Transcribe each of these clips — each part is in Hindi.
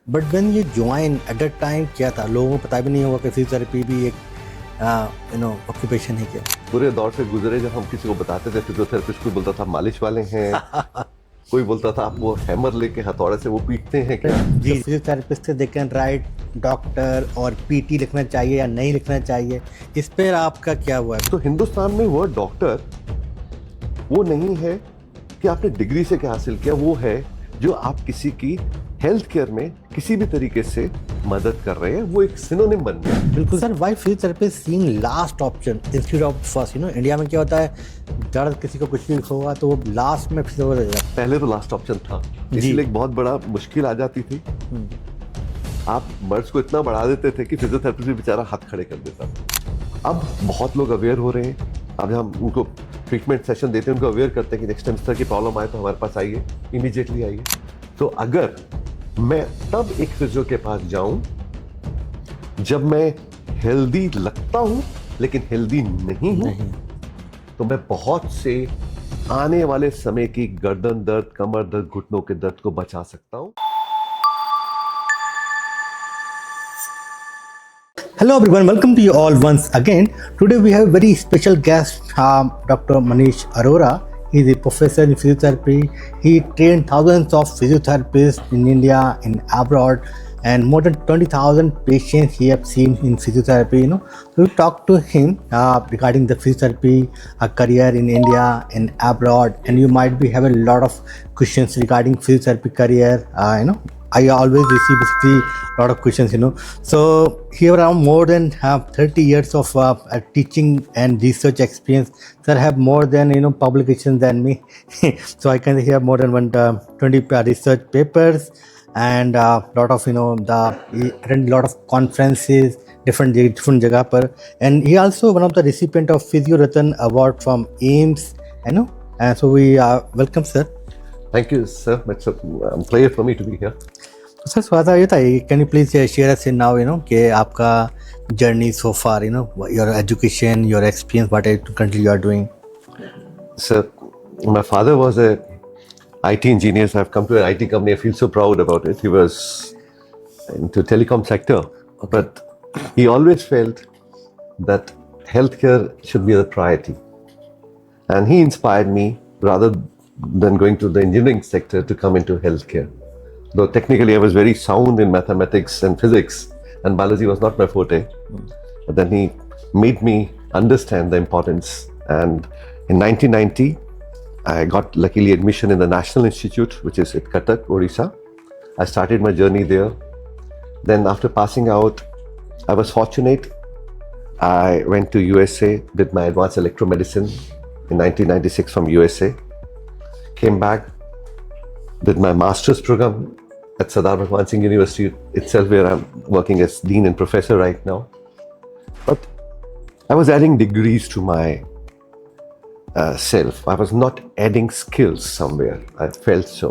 But when you join at that time क्या था, लोगों को पता भी नहीं होगा कि फिजियोथेरेपी भी एक ऑक्यूपेशन है क्या। पूरे दौर से गुजरे जब हम किसी को बताते थे फिजियोथेरेपिस्ट, कोई बोलता था मालिश वाले हैं कोई बोलता था आप वो हैमर लेके हथौड़े से वो पीटते हैं क्या। जी, physiotherapist they can write doctor और पीटी लिखना चाहिए या नहीं लिखना चाहिए, इस पर आपका क्या हुआ है? तो हिंदुस्तान में वर्ड डॉक्टर वो नहीं है कि आपने डिग्री से क्या हासिल किया, वो है जो आप किसी की हेल्थ केयर में किसी भी तरीके से मदद कर रहे हैं, वो एक सिनोनिम बन गया। बिल्कुल sir, why physiotherapy seeing last option instead of first? India में क्या होता है, दर्द किसी को कुछ भी होगा तो वो लास्ट में फिजियोथेरेपी। पहले तो लास्ट ऑप्शन था, जी। इसलिए एक बहुत बड़ा मुश्किल आ जाती थी। आप मर्ज को इतना बढ़ा देते थे कि फिजियोथेरेपिस्ट भी बेचारा हाथ खड़े कर देता था। अब बहुत लोग अवेयर हो रहे हैं। अब हम उनको ट्रीटमेंट सेशन देते हैं, उनको अवेयर करते हैं कि नेक्स्ट टाइम इस तरह की प्रॉब्लम आए तो हमारे पास आइए, इमीडिएटली आइए। तो अगर मैं तब एक फिजियो के पास जाऊं जब मैं हेल्दी लगता हूं लेकिन हेल्दी नहीं हूं, तो मैं बहुत से आने वाले समय की गर्दन दर्द, कमर दर्द, घुटनों के दर्द को बचा सकता हूं। Hello everyone, welcome to you all once again. Today we have a very special guest, Dr. Manish Arora. He is a professor in physiotherapy. He trained thousands of physiotherapists in India, in abroad, and more than 20,000 patients he have seen in physiotherapy. So we talked to him regarding the physiotherapy career in India and abroad, and you might be have a lot of questions regarding physiotherapy career. I always receive basically a lot of questions. So here around more than 30 years of teaching and research experience. Sir have more than publications than me. So I can have more than 20 research papers and lot of he attend lot of conferences different जगह पर, and he also one of the recipient of Physio Ratan Award from AIMS. And so we welcome sir. Thank you, sir. It's a pleasure for me to be here. Sir स्वागत ये था, can you please share us in now कि आपका journey so far, your education, your experience, what currently you are doing? Sir, my father was a IT engineer, so I've come to an IT company. I feel so proud about it. He was into telecom sector, but he always felt that healthcare should be the priority. And he inspired me rather than going to the engineering sector to come into healthcare. Though technically I was very sound in mathematics and physics, and biology was not my forte. But then he made me understand the importance. And in 1990, I got luckily admission in the National Institute, which is at Cuttack, Odisha. I started my journey there. Then after passing out, I was fortunate. I went to USA, did my advanced electromedicine in 1996 from USA. Came back, did my master's program at Sardar Bhagwan Singh University itself, where I'm working as dean and professor right now. But I was adding degrees to my self. I was not adding skills somewhere. I felt so.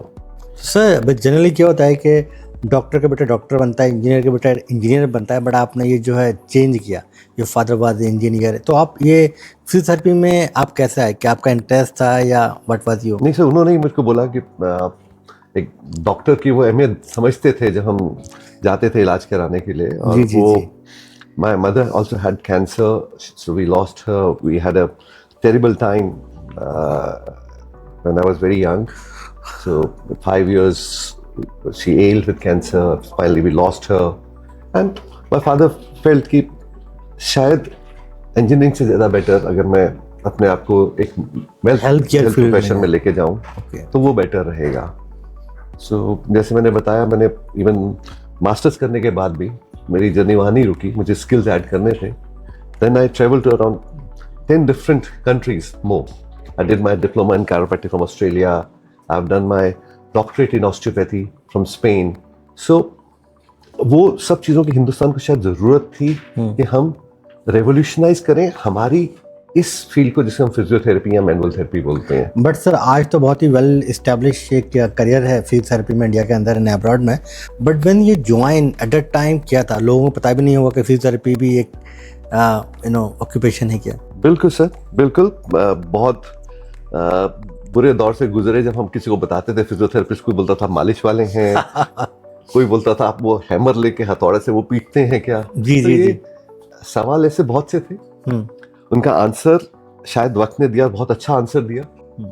Sir but generally क्या होता है कि डॉक्टर का बेटा डॉक्टर बनता है, इंजीनियर का बेटा इंजीनियर बनता है, बट आपने ये जो है चेंज किया, ये फादर वाज इंजीनियर, तो आप ये फिजियोथेरेपी में आप कैसा है, क्या आपका इंटरेस्ट था या व्हाट वाज यू? नहीं सर, उन्होंने ही मुझको बोला कि एक डॉक्टर की वो अहमियत समझते थे जब हम जाते थे इलाज कराने के लिए। और जी, वो जी. my mother also had cancer, so we lost her. We had a terrible time when I was very young. So 5 years she ailed with cancer. Finally we lost her, and my father felt कि शायद इंजीनियरिंग से ज़्यादा बेटर अगर मैं अपने आप को एक Health care field प्रोफेशन में में लेके जाऊँ तो वो बेटर रहेगा। सो जैसे मैंने बताया, मैंने इवन मास्टर्स करने के बाद भी मेरी जर्नी वहाँ नहीं रुकी, मुझे स्किल्स ऐड करने थे। Then I travel to around 10 different countries more. I did my diploma in chiropractic from Australia. I have done my doctorate in osteopathy from Spain. So वो सब चीज़ों की हिंदुस्तान को शायद ज़रूरत थी कि हम रेवोल्यूशनाइज करें हमारी इस फील्ड को, जिसे हम फिजियोथेरेपी या मैनुअल थेरेपी बोलते हैं। बट सर आज तो बहुत ही वेल इस्टेब्लिश एक करियर है फिजियोथेरेपी में इंडिया के अंदर एंड अब्रॉड में, बट व्हेन ये ज्वाइन एट दैट टाइम क्या था, लोगों को पता भी नहीं होगा कि फिजियोथेरेपी भी एक ऑक्यूपेशन है क्या? बिल्कुल सर, बिल्कुल। बहुत बुरे दौर से गुजरे जब हम किसी को बताते थे फिजियोथेरेपिस्ट, कोई बोलता था मालिश वाले हैं कोई बोलता था आप वो हैमर लेके हथौड़े से वो पीटते हैं क्या? जी तो जी ये जी। सवाल ऐसे बहुत से थे, हम्म उनका आंसर शायद वक्त ने दिया, बहुत अच्छा आंसर दिया। हम्म।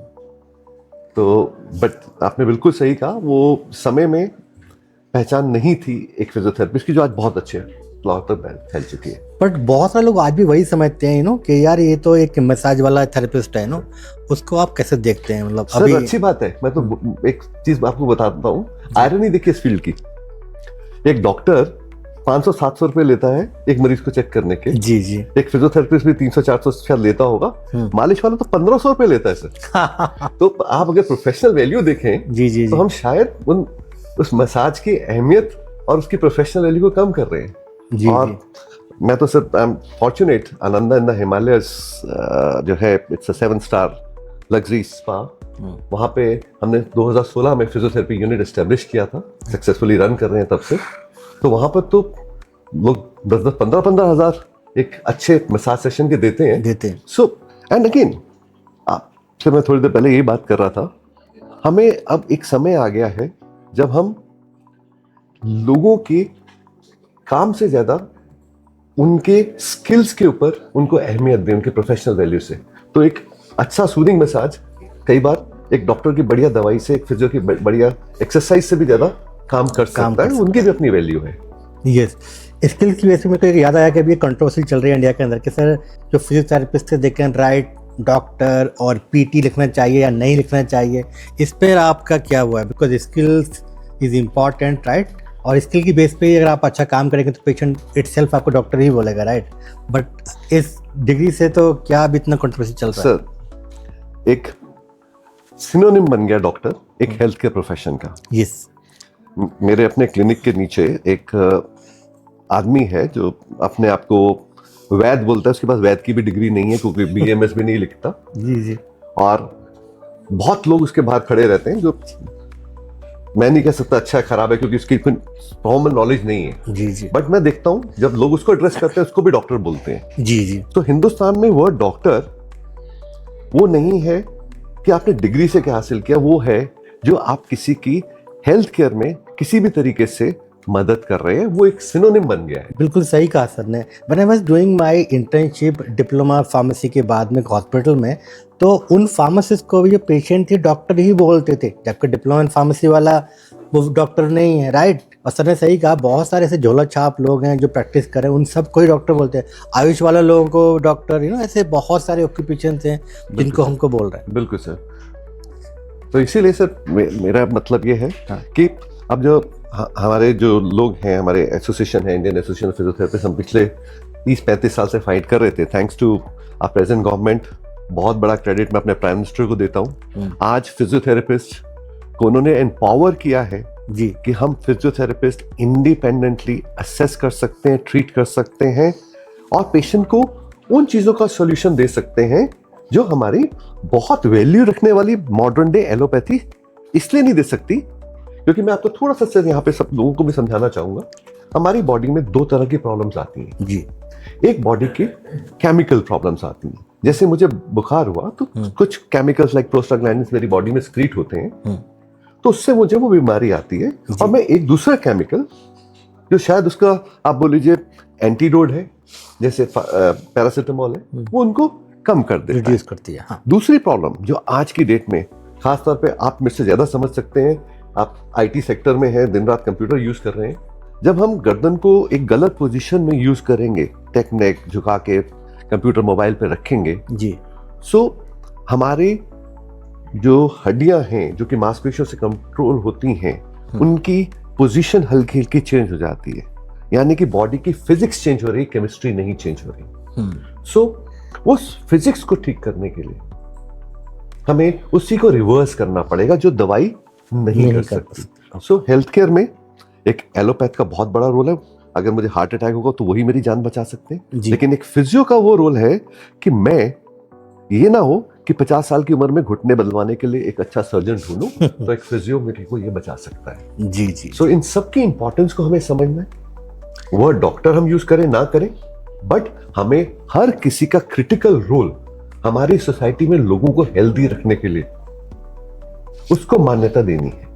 तो बट आपने बिल्कुल सही कहा, वो समय में पहचान नहीं थी एक फिजियोथेरेपिस्ट की, जो आज बहुत अच्छे फ्लोर पर फैल चुकी है। बट बहुत सारे लोग आज भी वही समझते हैं कि यार ये तो एक मसाज वाला थेरेपिस्ट है उसको आप कैसे देखते हैं? मतलब सर अभी अच्छी बात है, मैं तो एक चीज आपको बताता हूँ, आयरनी देखिए इस फील्ड की। एक डॉक्टर 500-700 रुपए लेता है एक मरीज को चेक करने के, जी जी। एक फिजियोथेरेपिस्ट भी 300-400 शायद लेता होगा, मालिश वाला तो 1500 रुपए लेता है सर। तो आप अगर प्रोफेशनल वैल्यू देखें जी जी तो जी हम शायद उस मसाज की अहमियत और उसकी प्रोफेशनल वैल्यू को कम कर रहे हैं। जी और जी। मैं तो sir I am fortunate, Ananda in the Himalayas जो है, it's a 7 star luxury spa, वहाँ पे हमने 2016 में फिजियोथेरेपी यूनिट एस्टेब्लिश किया था, सक्सेसफुली रन कर रहे हैं तब से। तो वहाँ पर तो लोग 10-10, 15-15 हजार एक अच्छे मसाज सेशन के देते हैं। सो एंड अगेन, आपसे मैं थोड़ी देर पहले यही बात कर रहा था, हमें अब एक समय आ गया है जब हम लोगों के काम से ज्यादा उनके स्किल्स के ऊपर उनको अहमियत दें, उनके प्रोफेशनल वैल्यू से। तो एक अच्छा सूदिंग मसाज कई बार एक डॉक्टर की बढ़िया दवाई से, एक फिजियो की बढ़िया एक्सरसाइज से भी ज्यादा काम कर सकता है, उनकी भी अपनी वैल्यू है। यस, स्किल्स की वजह से मेरे को एक याद आया कि अभी कंट्रोवर्सी चल रही है इंडिया के अंदर कि सर जो फिजियोथेरेपिस्ट थे दे कैन राइट डॉक्टर और पीटी लिखना चाहिए या नहीं लिखना चाहिए। इस पर आपका क्या हुआ है? Because skills is important, right? और स्किल की बेस पे ही अगर आप अच्छा काम करेंगे तो पेशेंट इटसेल्फ आपको डॉक्टर ही बोलेगा, राइट? बट इस डिग्री से तो क्या अभी इतना कंट्रोवर्सी चल रहा है? सर एक सिनोनिम बन गया डॉक्टर एक हेल्थ केयर प्रोफेशन का। यस। मेरे अपने क्लिनिक के नीचे एक आदमी है जो अपने आप को वैद्य बोलता है, उसके पास वैद्य की भी डिग्री नहीं है, क्योंकि बीएमएस भी नहीं लिखता। जी जी। और बहुत लोग उसके बाहर खड़े रहते हैं, जो मैं नहीं कह सकता अच्छा है खराब है, क्योंकि उसकी कोई फॉर्मल नॉलेज नहीं है। जी जी। बट मैं देखता हूं जब लोग उसको एड्रेस करते हैं उसको भी डॉक्टर बोलते हैं। जी जी। तो हिंदुस्तान में वर्ड डॉक्टर वो नहीं है कि आपने डिग्री से क्या हासिल किया, वो है जो आप किसी की हेल्थ केयर में किसी भी तरीके से मदद कर रहे हैं, वो एक सिनोनिम बन गया है। बिल्कुल सही कहा सर ने। When I was doing my internship diploma pharmacy के बाद में हॉस्पिटल में, तो उन फार्मासिस्ट को भी जो पेशेंट थे डॉक्टर ही बोलते थे, जबकि डिप्लोमा इन फार्मेसी वाला वो डॉक्टर नहीं है, राइट? और सर ने सही कहा, बहुत सारे ऐसे झोला छाप लोग हैं जो प्रैक्टिस कर रहे हैं, उन सबको ही डॉक्टर बोलते हैं। आयुष वाला लोगों को डॉक्टर, ऐसे बहुत सारे ऑक्यूपेशन हैं जिनको हमको बोल रहे हैं। बिल्कुल सर। तो इसीलिए सर मेरा मतलब ये है हाँ। कि अब जो हमारे जो लोग हैं, हमारे एसोसिएशन है, इंडियन एसोसिएशन ऑफ फिजियोथेरेपिस्ट, हम पिछले 30-35 साल से फाइट कर रहे थे। Thanks to our present government, बहुत बड़ा क्रेडिट मैं अपने प्राइम मिनिस्टर को देता हूँ। आज फिजियोथेरेपिस्ट को उन्होंने एम्पावर किया है जी कि हम फिजियोथेरेपिस्ट इंडिपेंडेंटली असेस कर सकते हैं, ट्रीट कर सकते हैं और पेशेंट को उन चीजों का सॉल्यूशन दे सकते हैं जो हमारी बहुत वैल्यू रखने वाली मॉडर्न डे एलोपैथी इसलिए नहीं दे सकती, क्योंकि मैं आपको थोड़ा सा यहाँ पे सब लोगों को भी समझाना चाहूंगा। हमारी बॉडी में 2 तरह की प्रॉब्लम्स आती हैं जी। एक बॉडी की केमिकल प्रॉब्लम्स आती हैं, जैसे मुझे बुखार हुआ तो कुछ केमिकल्स लाइक प्रोस्टाग्लैंडिन्स मेरी बॉडी में स्क्रीट होते हैं, तो उससे मुझे वो बीमारी आती है। और मैं एक दूसरा केमिकल जो शायद उसका आप बोल लीजिए एंटीडोट है, जैसे पैरासिटामोल है, वो उनको कम कर देता है, रिड्यूस करती है। हाँ। दूसरी प्रॉब्लम जो आज की डेट में खासतौर पे आप मेरे से ज्यादा समझ सकते हैं, आप आईटी सेक्टर में हैं, दिन रात कंप्यूटर यूज कर रहे हैं, जब हम गर्दन को एक गलत पोजीशन में यूज करेंगे, टेक नेक झुका के कंप्यूटर मोबाइल पे रखेंगे जी। सो हमारे जो हड्डियां हैं जो कि मांसपेशियों से कंट्रोल होती हैं, उनकी पोजीशन हल्की हल्की चेंज हो जाती है, यानी कि बॉडी की फिजिक्स चेंज हो रही, केमिस्ट्री नहीं चेंज हो रही। सो उस फिजिक्स को ठीक करने के लिए हमें उसी को रिवर्स करना पड़ेगा जो दवाई नहीं कर सकती। सो हेल्थ केयर में एक एलोपैथ का बहुत बड़ा रोल है। अगर मुझे हार्ट अटैक होगा तो वही मेरी जान बचा सकते हैं, लेकिन एक फिजियो का वो रोल है कि मैं ये ना हो कि 50 साल की उम्र में घुटने बदलवाने के लिए एक अच्छा सर्जन ढूंढूं तो एक फिजियो मेरे को ये बचा सकता है। जी जी। सो इन सब की इंपॉर्टेंस को हमें समझना है। वर्ड डॉक्टर हम यूज करें ना करें, बट हमें हर किसी का क्रिटिकल रोल हमारी सोसाइटी में लोगों को हेल्दी रखने के लिए उसको मान्यता देनी है।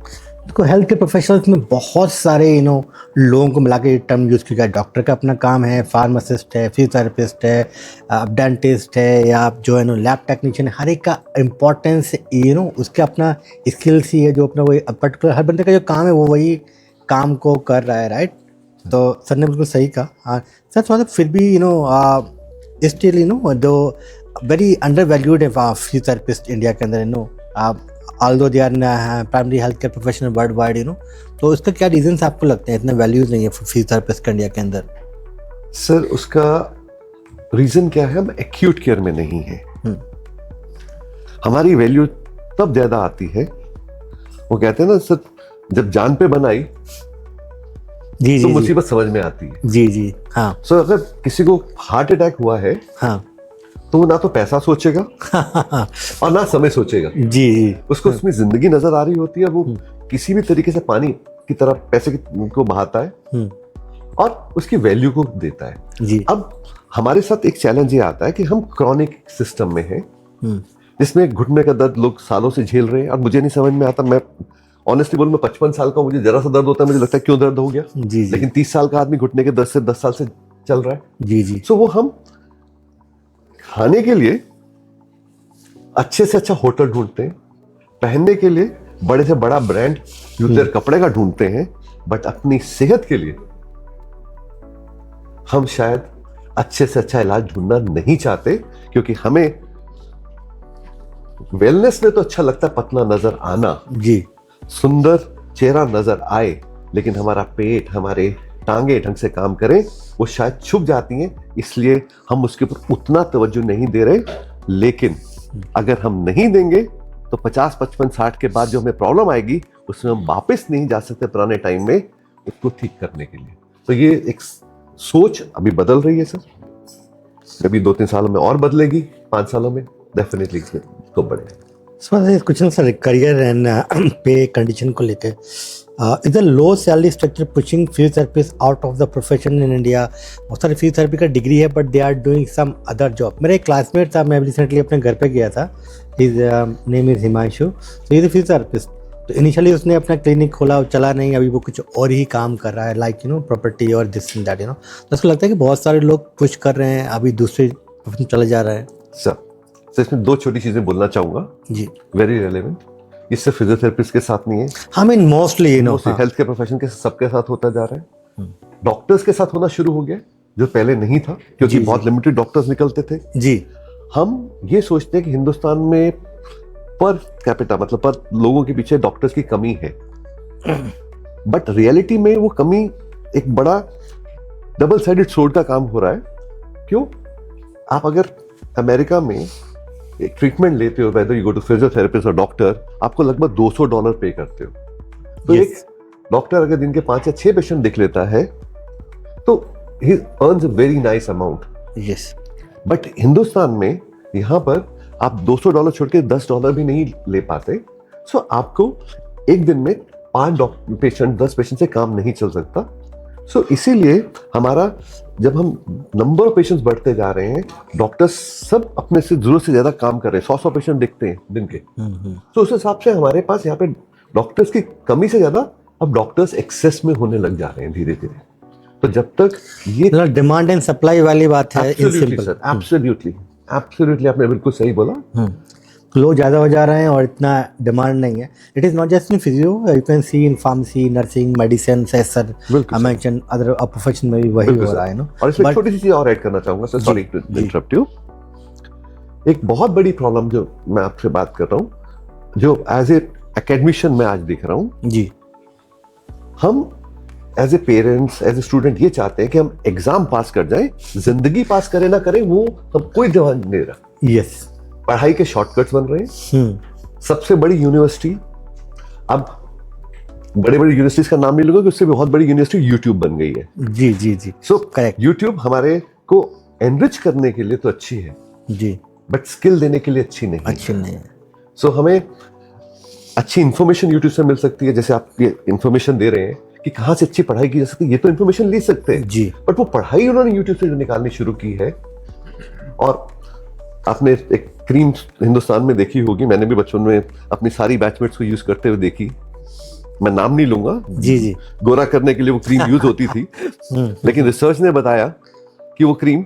देखो हेल्थ के प्रोफेशनल्स में बहुत सारे लोगों को मिला के टर्म यूज़ किया। डॉक्टर का अपना काम है, फार्मासिस्ट है, फिजियोथेरेपिस्ट है, डेंटिस्ट है, या आप जो है लैब टेक्नीशियन है। हर एक का इम्पोर्टेंस उसके अपना स्किल्स ही है, जो अपना वही पर्टिकुलर हर बंदे का जो काम है वो वही काम को कर रहा है, राइट। तो सर ने बिल्कुल सही कहा। हाँ सर, थोड़ा फिर भी स्टिल दो वेरी अंडर वैल्यूड है फिजियोथेरेपिस्ट इंडिया के अंदर। although they are primary healthcare professional worldwide, तो इसका क्या रीजंस आपको लगते हैं इतने वैल्यूज नहीं है फिजियोथेरेपिस्ट का इंडिया के अंदर? सर उसका रीजन क्या है, हम एक्यूट केयर में नहीं है। हमारी वैल्यू तब ज्यादा आती है, वो कहते हैं ना सर, जब जान पे बनाई जी तो जी मुसीबत समझ में आती है। जी जी हाँ सर अगर किसी को हार्ट अटैक हुआ है हाँ तो वो ना तो पैसा सोचेगा और ना समय सोचेगा। जी जी उसको उसमें जिंदगी नजर आ रही होती है, वो किसी भी तरीके से पानी की तरह पैसे को बहाता है और उसकी वैल्यू को देता है जी। अब हमारे साथ एक चैलेंज ये आता है कि हम क्रॉनिक सिस्टम में हैं, जिसमें घुटने का दर्द लोग सालों से झेल रहे हैं और मुझे नहीं समझ में आता। मैं ऑनेस्टली बोलूं, मैं 55 साल का, मुझे जरा सा दर्द होता है मुझे लगता है क्यों दर्द हो गया। जी जी लेकिन 30 साल का आदमी घुटने के दर्द से 10 साल से चल रहा है। जी जी सो वो हम खाने के लिए अच्छे से अच्छा होटल ढूंढते हैं, पहनने के लिए बड़े से बड़ा ब्रांड यूजर कपड़े का ढूंढते हैं, बट अपनी सेहत के लिए हम शायद अच्छे से अच्छा इलाज ढूंढना नहीं चाहते, क्योंकि हमें वेलनेस में तो अच्छा लगता है पतला नजर आना, जी सुंदर चेहरा नजर आए, लेकिन हमारा पेट, हमारे टांगे ढंग से काम करें वो शायद छुप जाती हैं, इसलिए हम उसके ऊपर उतना तवज्जो नहीं दे रहे। लेकिन अगर हम नहीं देंगे तो 50, 55, 60 के बाद जो हमें प्रॉब्लम आएगी उसमें हम वापस नहीं जा सकते पुराने टाइम में उसको ठीक करने के लिए। तो ये एक सोच अभी बदल रही है सर, अभी 2-3 सालों में और बदलेगी, 5 सालों में डेफिनेटली इसको बढ़ेगा। Sir question sir, career and pay condition को लेकर, is the low salary structure pushing physiotherapist out of the profession in India? बहुत सारे फिजियोथेरेपी का डिग्री है but they are doing some other job. मेरा एक क्लासमेट था, मैं रिसेंटली अपने घर पे गया था, हिज नेम इज हिमांशु, तो इज फिजियोथेरेपिस्ट। तो इनिशियली उसने अपना क्लिनिक खोला, चला नहीं, अभी वो कुछ और ही काम कर रहा है, लाइक प्रॉपर्टी और दिस एंड दैट तो उसको लगता है कि बहुत सारे लोग पुश कर रहे हैं, अभी दूसरे प्रोफेशन चले जा रहे हैं। सर इसमें 2 छोटी चीजें बोलना चाहूंगा जी, वेरी रेलेवेंट। ये सिर्फ फिजियोथेरेपिस्ट के साथ नहीं है, आई मीन मोस्टली हेल्थ के प्रोफेशन के सबके साथ होता जा रहा है। डॉक्टर्स के साथ होना शुरू हो गया, जो पहले नहीं था, क्योंकि बहुत लिमिटेड डॉक्टर्स निकलते थे। जी। हम ये सोचते हैं कि हिंदुस्तान में पर कैपिटा, मतलब पर लोगों के पीछे डॉक्टर्स की कमी है, बट रियलिटी में वो कमी एक बड़ा डबल साइडेड सोर्ड का काम हो रहा है। क्यों? आप अगर अमेरिका में एक ट्रीटमेंट लेते हो, whether you go to physiotherapist और डॉक्टर, आपको लगभग $200 पे करते हो। तो Yes. एक डॉक्टर अगर दिन के 5 या 6 पेशेंट देख लेता है तो ही earns a very nice amount. Yes. But Hindustan में यहाँ पर आप $200 छोड़ के $10 भी नहीं ले पाते। सो आपको एक दिन में 5 पेशेंट, 10 पेशेंट से काम नहीं चल सकता। सो इसीलिए हमारा, जब हम नंबर ऑफ पेशेंट्स बढ़ते जा रहे हैं, डॉक्टर्स सब अपने से जरूरत से ज्यादा काम कर रहे हैं, 100 पेशेंट देखते हैं दिन के। तो उस हिसाब से हमारे पास यहाँ पे डॉक्टर्स की कमी से ज्यादा अब डॉक्टर्स एक्सेस में होने लग जा रहे हैं धीरे धीरे। तो जब तक ये डिमांड एंड सप्लाई वाली बात है, इन सिंपल। एब्सोल्युटली आपने बिल्कुल सही बोला। लोग ज़्यादा हो जा रहे हैं और इतना डिमांड नहीं है। It is not just in physio, you can see in pharmacy, nursing, medicine, sir I mention other profession में भी वही हो रहा है ना। और इसमें छोटी सी चीज और ऐड करना चाहूंगा sir, sorry to interrupt you. एक बहुत बड़ी प्रॉब्लम जो मैं आपसे बात कर रहा हूँ, जो एज ए एकेडमिशियन मैं आज देख रहा हूँ जी, हम as a parents, as a student ये चाहते हैं कि हम एग्जाम पास कर जाएं, जिंदगी पास करें ना करें वो हम कोई ध्यान नहीं दे रहा। यस। पढ़ाई के शॉर्टकट्स बन रहे हैं। सबसे बड़ी यूनिवर्सिटी, अब बड़े बड़ी यूनिवर्सिटीज का नाम नहीं लूंगा, उससे बहुत बड़ी यूनिवर्सिटी यूट्यूब बन गई है। जी जी जी। So correct. यूट्यूब हमारे को एनरिच करने के लिए तो अच्छी है जी, बट स्किल देने के लिए अच्छी नहीं अच्छी नहीं है। सो हमें अच्छी इंफॉर्मेशन यूट्यूब से मिल सकती है, जैसे आप ये इंफॉर्मेशन दे रहे हैं कि कहाँ से अच्छी पढ़ाई की जा सकती है, ये तो इंफॉर्मेशन ले सकते हैं जी, बट वो पढ़ाई उन्होंने यूट्यूब से जो निकालनी शुरू की है। और आपने एक क्रीम हिंदुस्तान में देखी होगी, मैंने भी बचपन में अपनी सारी बैचमेट्स को यूज करते हुए देखी। मैं नाम नहीं लूंगा, जी जी गोरा करने के लिए वो क्रीम यूज होती थी, लेकिन रिसर्च ने बताया कि वो क्रीम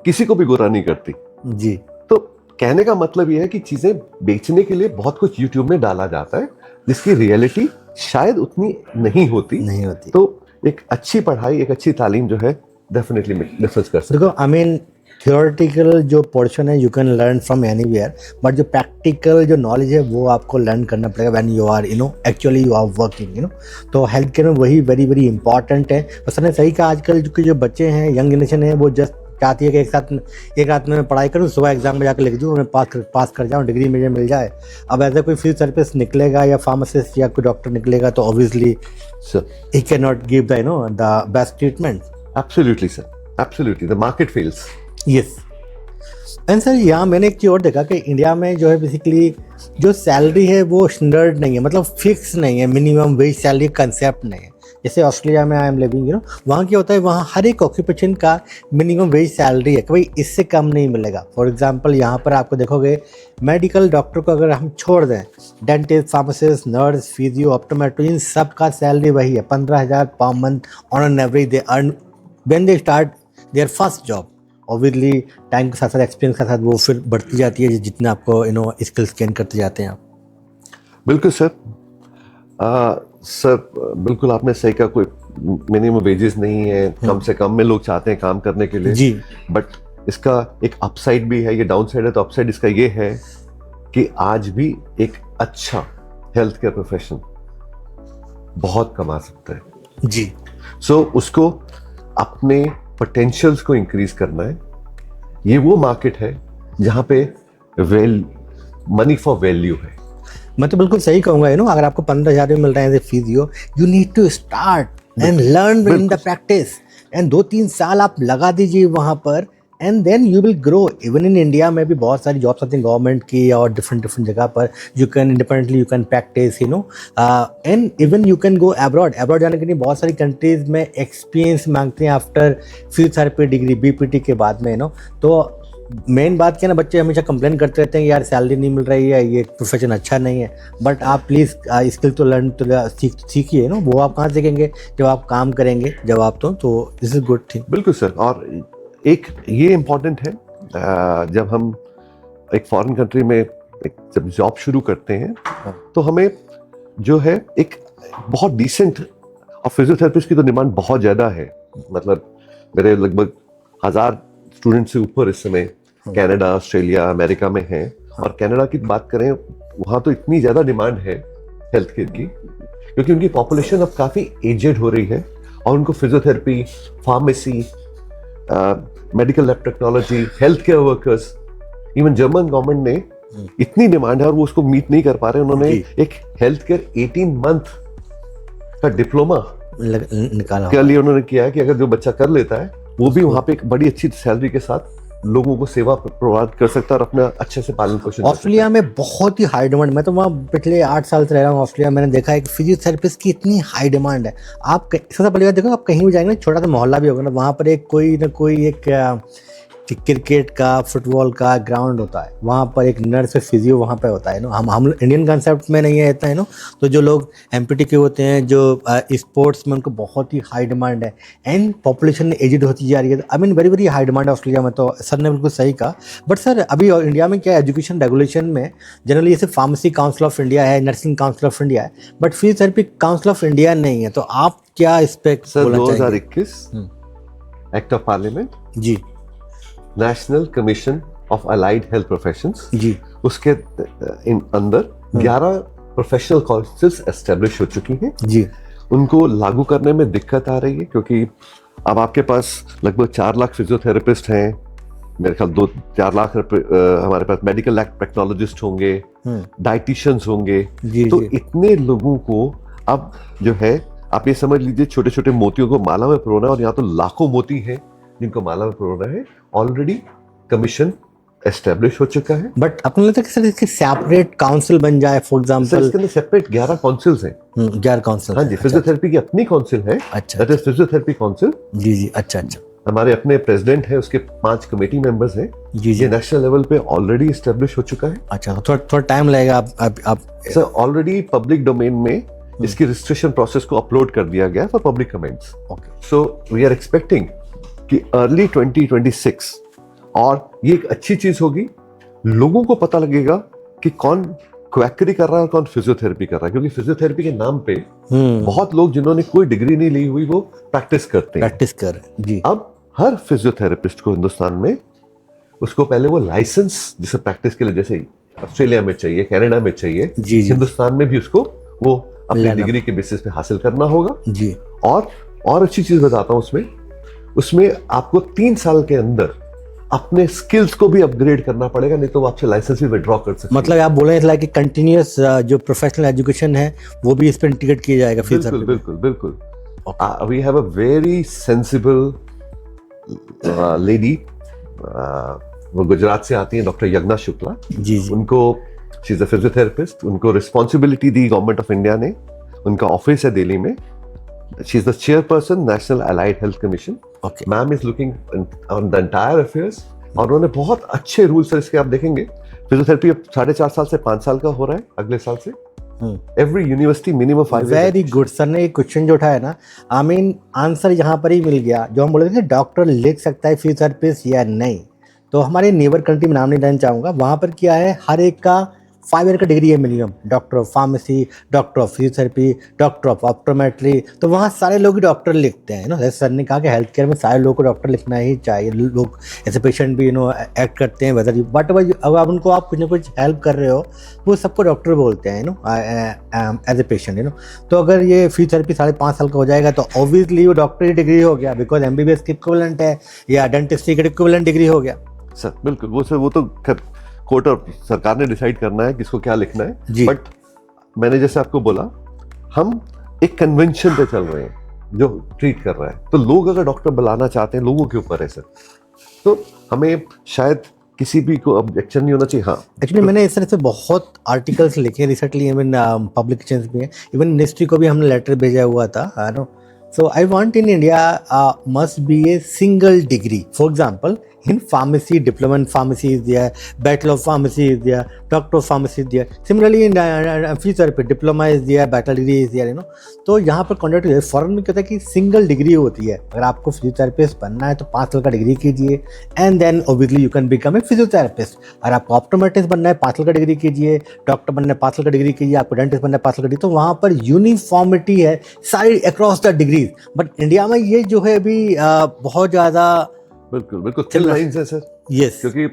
किसी को भी गोरा नहीं करती। जी तो कहने का मतलब ये है कि चीजें बेचने के लिए बहुत कुछ यूट्यूब में डाला जाता है जिसकी रियलिटी शायद उतनी नहीं होती। तो एक अच्छी पढ़ाई, एक अच्छी तालीम जो है डेफिनेटली डिफरेंस कर सकती है। देखो आई मीन थियोरेटिकल जो पोर्शन है you can learn from anywhere, but जो प्रैक्टिकल जो नॉलेज है वो आपको लर्न करना पड़ेगा when you are actually you are working. तो हेल्थ केयर में वही वेरी वेरी इंपॉर्टेंट है। और सर ने सही कहा, आजकल के जो बच्चे हैं, यंग जनरेशन है, वो जस्ट चाहती है कि एक रात में मैं पढ़ाई करूँ, सुबह एग्जाम में जाकर लिख दूँ, मैं पास कर जाऊँ, डिग्री मुझे मिल जाए। अब ऐसा कोई फिजियोथेरेपिस्ट निकलेगा या फार्मासिस्ट या कोई डॉक्टर निकलेगा तो obviously he can not give the best treatment. Absolutely sir, absolutely the market fails. Yes. And sir यहाँ मैंने एक चीज़ और देखा कि इंडिया में जो है बेसिकली जो सैलरी है वो स्टैंडर्ड नहीं है, मतलब फिक्स नहीं है, मिनिमम वेज सैलरी कंसेप्ट नहीं है। जैसे ऑस्ट्रेलिया में आई एम लिविंग वहाँ क्या होता है, वहाँ हर एक ऑक्यूपेशन का मिनिमम वेज सैलरी है कि भाई इससे कम नहीं मिलेगा। फॉर एग्जांपल यहाँ पर आपको देखोगे मेडिकल डॉक्टर को अगर हम छोड़ दें, dentist, pharmacist, nurse, physio, optometry, इन सब का सैलरी वही है 15,000 पर month on an average they earn when they start their first job. Obviously time के साथ साथ, एक्सपीरियंस के साथ वो फिर बढ़ती जाती है जितना आपको स्किल्स गेन करते जाते हैं आप। बिल्कुल सर। सर बिल्कुल आपने सही कहा, कोई मिनिमम वेजेस नहीं है, कम से कम में लोग चाहते हैं काम करने के लिए जी। बट इसका एक अपसाइड भी है, ये डाउन साइड है। तो अपसाइड इसका ये है कि आज भी एक अच्छा हेल्थ केयर प्रोफेशन बहुत कमा सकता है जी। सो उसको अपने पोटेंशियल्स को इंक्रीज करना है। ये वो मार्केट है जहां पे मनी फॉर वैल्यू है। मैं तो बिल्कुल सही कहूँगा अगर आपको 15,000 में मिल रहा है as a physio, you need to start and learn in the practice, and 2-3 साल आप लगा दीजिए वहाँ पर, and then you will grow. Even in India में भी बहुत सारी जॉब्स आती हैं गवर्नमेंट की और डिफरेंट जगह पर, you can independently you can practice and even you can go abroad जाने के लिए बहुत सारी कंट्रीज में एक्सपीरियंस मांगते हैं आफ्टर फिजियोथेरेपी डिग्री बीपीटी के बाद में तो मेन बात क्या ना, बच्चे हमेशा कंप्लेन करते रहते हैं यार सैलरी नहीं मिल रही है, ये प्रोफेशन अच्छा नहीं है। बट आप प्लीज़ स्किल तो लर्न तो सीखिए वो आप कहाँ सीखेंगे जब आप काम करेंगे, जब आप तो दिस इज गुड थिंग। बिल्कुल सर। और एक ये इम्पॉर्टेंट है, जब हम एक फॉरेन कंट्री में जब जॉब शुरू करते हैं तो हमें जो है एक बहुत डिसेंट, और फिजियोथेरेपिस्ट की तो डिमांड बहुत ज़्यादा है। मतलब मेरे लगभग 1000 स्टूडेंट से ऊपर इस समय कनाडा, ऑस्ट्रेलिया, अमेरिका में हैं। और कनाडा की बात करें, वहाँ तो इतनी ज़्यादा डिमांड है हेल्थ केयर की क्योंकि उनकी पॉपुलेशन अब काफ़ी एजेड हो रही है और उनको physiotherapy, pharmacy, medical lab technology, health care workers, even German government ने इतनी डिमांड है और वो उसको मीट नहीं कर पा रहे। उन्होंने एक हेल्थ केयर 18 मंथ का डिप्लोमा निकाला के लिए उन्होंने किया है कि अगर जो बच्चा कर लेता है वो भी वहाँ पे एक बड़ी अच्छी सैलरी के साथ लोगों को सेवा प्रोवाइड कर सकता है और अपना अच्छे से पालन पोषण। ऑस्ट्रेलिया में बहुत ही हाई डिमांड, मैं तो वहाँ पिछले 8 साल से रह रहा हूँ ऑस्ट्रेलिया, मैंने देखा है कि फिजियोथेरेपिस्ट की इतनी हाई डिमांड है। आप सबसे पहली बात देखो, आप कहीं भी जाएंगे, छोटा सा मोहल्ला भी होगा ना, वहाँ पर एक कोई ना कोई एक क्रिकेट का, फुटबॉल का ग्राउंड होता है, वहाँ पर एक नर्स फिजियो वहाँ पे होता है हम इंडियन कंसेप्ट में नहीं है इतना तो जो लोग एमपीटी के होते हैं, जो स्पोर्ट्स में, उनको बहुत ही हाई डिमांड है एंड पॉपुलेशन एजिड होती जा रही है। I mean very very high demand है ऑस्ट्रेलिया में। तो सर ने बिल्कुल सही कहा। बट सर अभी इंडिया में क्या, एजुकेशन रेगुलेशन में जनरली जैसे फार्मेसी काउंसिल ऑफ इंडिया है, नर्सिंग काउंसिल ऑफ इंडिया है, but physiotherapy council of India नहीं है। तो आप क्या इस पे बोलना चाहेंगे? 2021 act of parliament ji, National Commission of Allied Health professions ji, उसके अंदर 11 प्रोफेशनल काउंसिल्स एस्टेब्लिश हो चुकी हैं जी। उनको लागू करने में दिक्कत आ रही है क्योंकि अब आपके पास लगभग 4 लाख फिजियोथेरेपिस्ट हैं, मेरे ख्याल 2-4 लाख हमारे पास मेडिकल लैब टेक्नोलॉजिस्ट होंगे, डाइटिशियंस होंगे। तो इतने लोगों को अब जो है, आप ये समझ लीजिए, छोटे छोटे मोतियों को माला में पिरोना, और यहाँ तो लाखों मोती हैं जिनको माला में पिरोना है। ऑलरेडी कमीशन एस्टेब्लिश हो चुका है। बट आपको लगता है कि सर इसकी सेपरेट काउंसिल बन जाए? फॉर एग्जांपल इसके अंदर सेपरेट 11 काउंसिल्स हैं। 11 काउंसिल? हाँ जी, फिजियोथेरेपी की अपनी काउंसिल है। अच्छा, दैट इज फिजियोथेरेपी काउंसिल। जी जी, अच्छा अच्छा। हमारे अपने प्रेसिडेंट है, उसके 5 कमेटी मेंबर्स हैं। जी जी, ये नेशनल लेवल पे ऑलरेडी एस्टेब्लिश हो चुका है। अच्छा, थोड़ा टाइम लगेगा। आप सर ऑलरेडी पब्लिक डोमेन में इसकी रजिस्ट्रेशन प्रोसेस को अपलोड कर दिया गया for public comments. Okay. So we are expecting कि अर्ली 2026, और ये एक अच्छी चीज होगी, लोगों को पता लगेगा कि कौन क्वैकरी कर रहा है और कौन फिजियोथेरेपी कर रहा है, क्योंकि फिजियोथेरेपी के नाम पे बहुत लोग जिन्होंने कोई डिग्री नहीं ली हुई वो प्रैक्टिस करते हैं. प्रैक्टिस कर जी. अब हर फिजियोथेरेपिस्ट को हिंदुस्तान में उसको पहले वो लाइसेंस जिसे प्रैक्टिस के लिए, जैसे ऑस्ट्रेलिया में चाहिए, कनाडा में चाहिए, जी. हिंदुस्तान में भी उसको वो अपनी लेना. डिग्री के बेसिस पे हासिल करना होगा. जी. और अच्छी चीज बताता हूं, उसमें आपको 3 साल के अंदर अपने स्किल्स को भी अपग्रेड करना पड़ेगा, नहीं तो वो आपसे लाइसेंस भी विड्रॉ कर सकते हैं. मतलब आप बोल रहे हैं कि कंटिन्यूअस जो प्रोफेशनल एजुकेशन है वो भी इस पर इंटीग्रेट किया जाएगा. बिल्कुल बिल्कुल बिल्कुल. We have a very sensible lady, वो गुजरात से आती है, डॉक्टर यज्ञा शुक्ला जी. जी. उनको, शी इज अ फिजियोथेरेपिस्ट, उनको responsibility the government of India ने, उनका ऑफिस है दिल्ली में. She is the chairperson national allied health commission. Okay. Ma'am is looking on the entire affairs, और उन्होंने बहुत अच्छे रूल्स है इसके. आप देखेंगे फिजियोथेरेपी अब 4.5 साल से 5 साल का हो रहा है अगले साल से. Every university minimum 5 very good. Sir ने एक क्वेश्चन जो उठाया ना, आई मीन आंसर यहाँ पर ही मिल गया. जो हम बोले थे डॉक्टर लिख सकता है फिजियोथेरेपिस्ट या नहीं, तो हमारे नेबर कंट्री में नाम नहीं लेना चाहूँगा, वहाँ पर क्या है, हर एक का 5 ईयर का डिग्री है minimum. Doctor of pharmacy, doctor of physiotherapy, doctor of optometry, तो वहाँ सारे लोग ही डॉक्टर लिखते हैं. जैसे सर ने कहा कि हेल्थ केयर में सारे लोगों को डॉक्टर लिखना ही चाहिए. लोग ऐसे पेशेंट भी एक्ट करते हैं, वेदर बट अगर आप उनको आप कुछ ना कुछ हेल्प कर रहे हो वो सबको डॉक्टर बोलते हैं एज ए पेशेंट. तो अगर ये फिजियोथेरेपी 5.5 साल का हो जाएगा तो ऑब्वियसली वो डॉक्टर की डिग्री हो गया, बिकॉज MBBS की इक्विवेलेंट है या डेंटिस्ट्री की इक्विवेलेंट डिग्री हो गया. सर बिल्कुल, वो तो कोर्ट और सरकार ने डिसाइड करना है किसको क्या लिखना है. बट मैंने जैसे आपको बोला, हम एक कन्वेंशन पे चल रहे हैं जो ट्रीट कर रहा है, तो लोग अगर डॉक्टर बुलाना चाहते हैं, लोगों के ऊपर है सर, तो हमें शायद किसी भी को ऑब्जेक्शन नहीं होना चाहिए. हाँ, एक्चुअली मैंने इस तरह से बहुत आर्टिकल्स लिखे रिसेंटली, इवन पब्लिकेशंस भी हैं, इवन मिनिस्ट्री को भी हमने लेटर भेजा हुआ था. So I want in India must be a single degree. For example, in pharmacy, diploma in pharmacy is there, Bachelor of Pharmacy is there, Doctor of Pharmacy is there. Similarly in physiotherapy, diploma is there, Bachelor degree is there. तो यहाँ पर कॉन्ट्रैक्ट है. फॉरेन में कहता है कि सिंगल डिग्री होती है. अगर आपको फिजियोथेरेपिस्ट बनना है तो 5 साल का डिग्री कीजिए, and then obviously you can become a physiotherapist. अगर आपको ऑप्टोमेट्रिस्ट बनना है 5 साल का डिग्री कीजिए, डॉक्टर बनना है 5 साल का डिग्री कीजिए, आपको डेंटिस्ट बनना है 5 साल का डिग्री. तो वहाँ पर यूनिफॉर्मिटी है सारी across the degree. But India में ये जो है अभी बहुत ज्यादा बिल्कुल थिन लाइंस है सर. यस. क्योंकि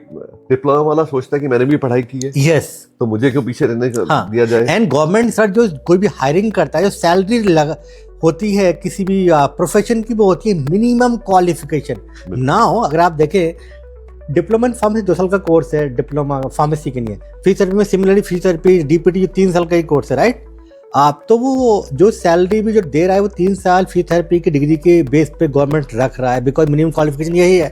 डिप्लोमा वाला सोचता है कि मैंने भी पढ़ाई की है, यस, तो मुझे क्यों पीछे रहने दिया जाए. एंड गवर्नमेंट सर जो कोई भी हायरिंग करता है, जो सैलरी होती है किसी भी प्रोफेशन की, वो होती है मिनिमम क्वालिफिकेशन. नाउ अगर आप देखें, डिप्लोमा इन फार्मेसी 2 साल का कोर्स है, डिप्लोमा फार्मेसी के लिए. फिजियोथेरेपी में सिमिलरली फिजियोथेरेपी DPT 3 साल का ही कोर्स है, राइट. आप तो वो जो सैलरी भी जो दे रहा है वो 3 साल फिजियोथेरेपी की डिग्री के बेस पे गवर्नमेंट रख रहा है, बिकॉज मिनिमम क्वालिफिकेशन यही है.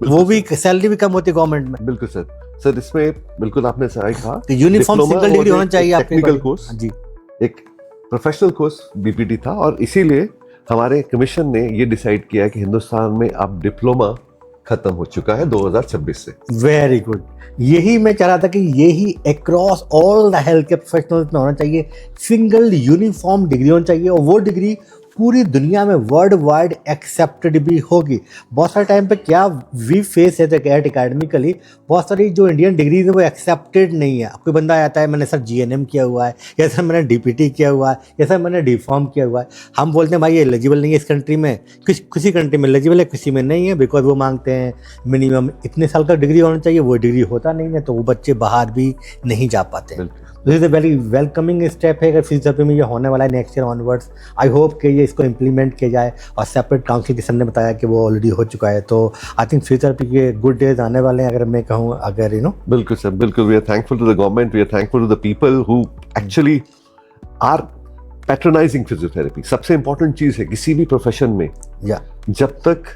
वो भी सैलरी भी कम होती है गवर्नमेंट में. बिल्कुल सर इसमें बिल्कुल आपने सही कहा. तो यूनिफॉर्म सिंगल डिग्री होना चाहिए. टेक्निकल कोर्स जी, एक प्रोफेशनल कोर्स BPT था, और इसीलिए हमारे कमीशन ने ये डिसाइड किया कि हिंदुस्तान में अब डिप्लोमा खत्म हो चुका है 2026 से. Very good. यही मैं चाह रहा था कि यही across all the health care professionals में होना चाहिए. सिंगल यूनिफॉर्म डिग्री होनी चाहिए, और वो डिग्री पूरी दुनिया में वर्ल्ड वाइड एक्सेप्टेड भी होगी. बहुत सारे टाइम पे क्या वी फेस है एकेडमिकली, बहुत सारी जो इंडियन डिग्रीज है वो एक्सेप्टेड नहीं है. कोई बंदा आता है, मैंने सर GNM किया हुआ है, या सर मैंने DPT किया हुआ है, या सर मैंने DPharm किया हुआ है. हम बोलते हैं भाई ये एलिजिबल नहीं है इस कंट्री में, किसी कंट्री में एलिजिबल है, किसी में नहीं है, बिकॉज वो मांगते हैं मिनिमम इतने साल का डिग्री होना चाहिए. वो डिग्री होता नहीं है, तो वो बच्चे बाहर भी नहीं जा पाते हैं. This is a very welcoming step है. अगर फिजियोथेरेपी में ये होने वाला है next year onwards, I hope कि ये इसको इम्प्लीमेंट किया जाए. और सेपरेट काउंसिल के सर ने बताया कि वो ऑलरेडी हो चुका है, तो आई थिंक फिजियोथेरेपी के गुड डेज आने वाले हैं, अगर मैं कहूँ. अगर बिल्कुल सर, बिल्कुल. We are thankful to the government, we are thankful to the people who actually are patronizing physiotherapy. सबसे इंपॉर्टेंट चीज है किसी भी प्रोफेशन में, जब तक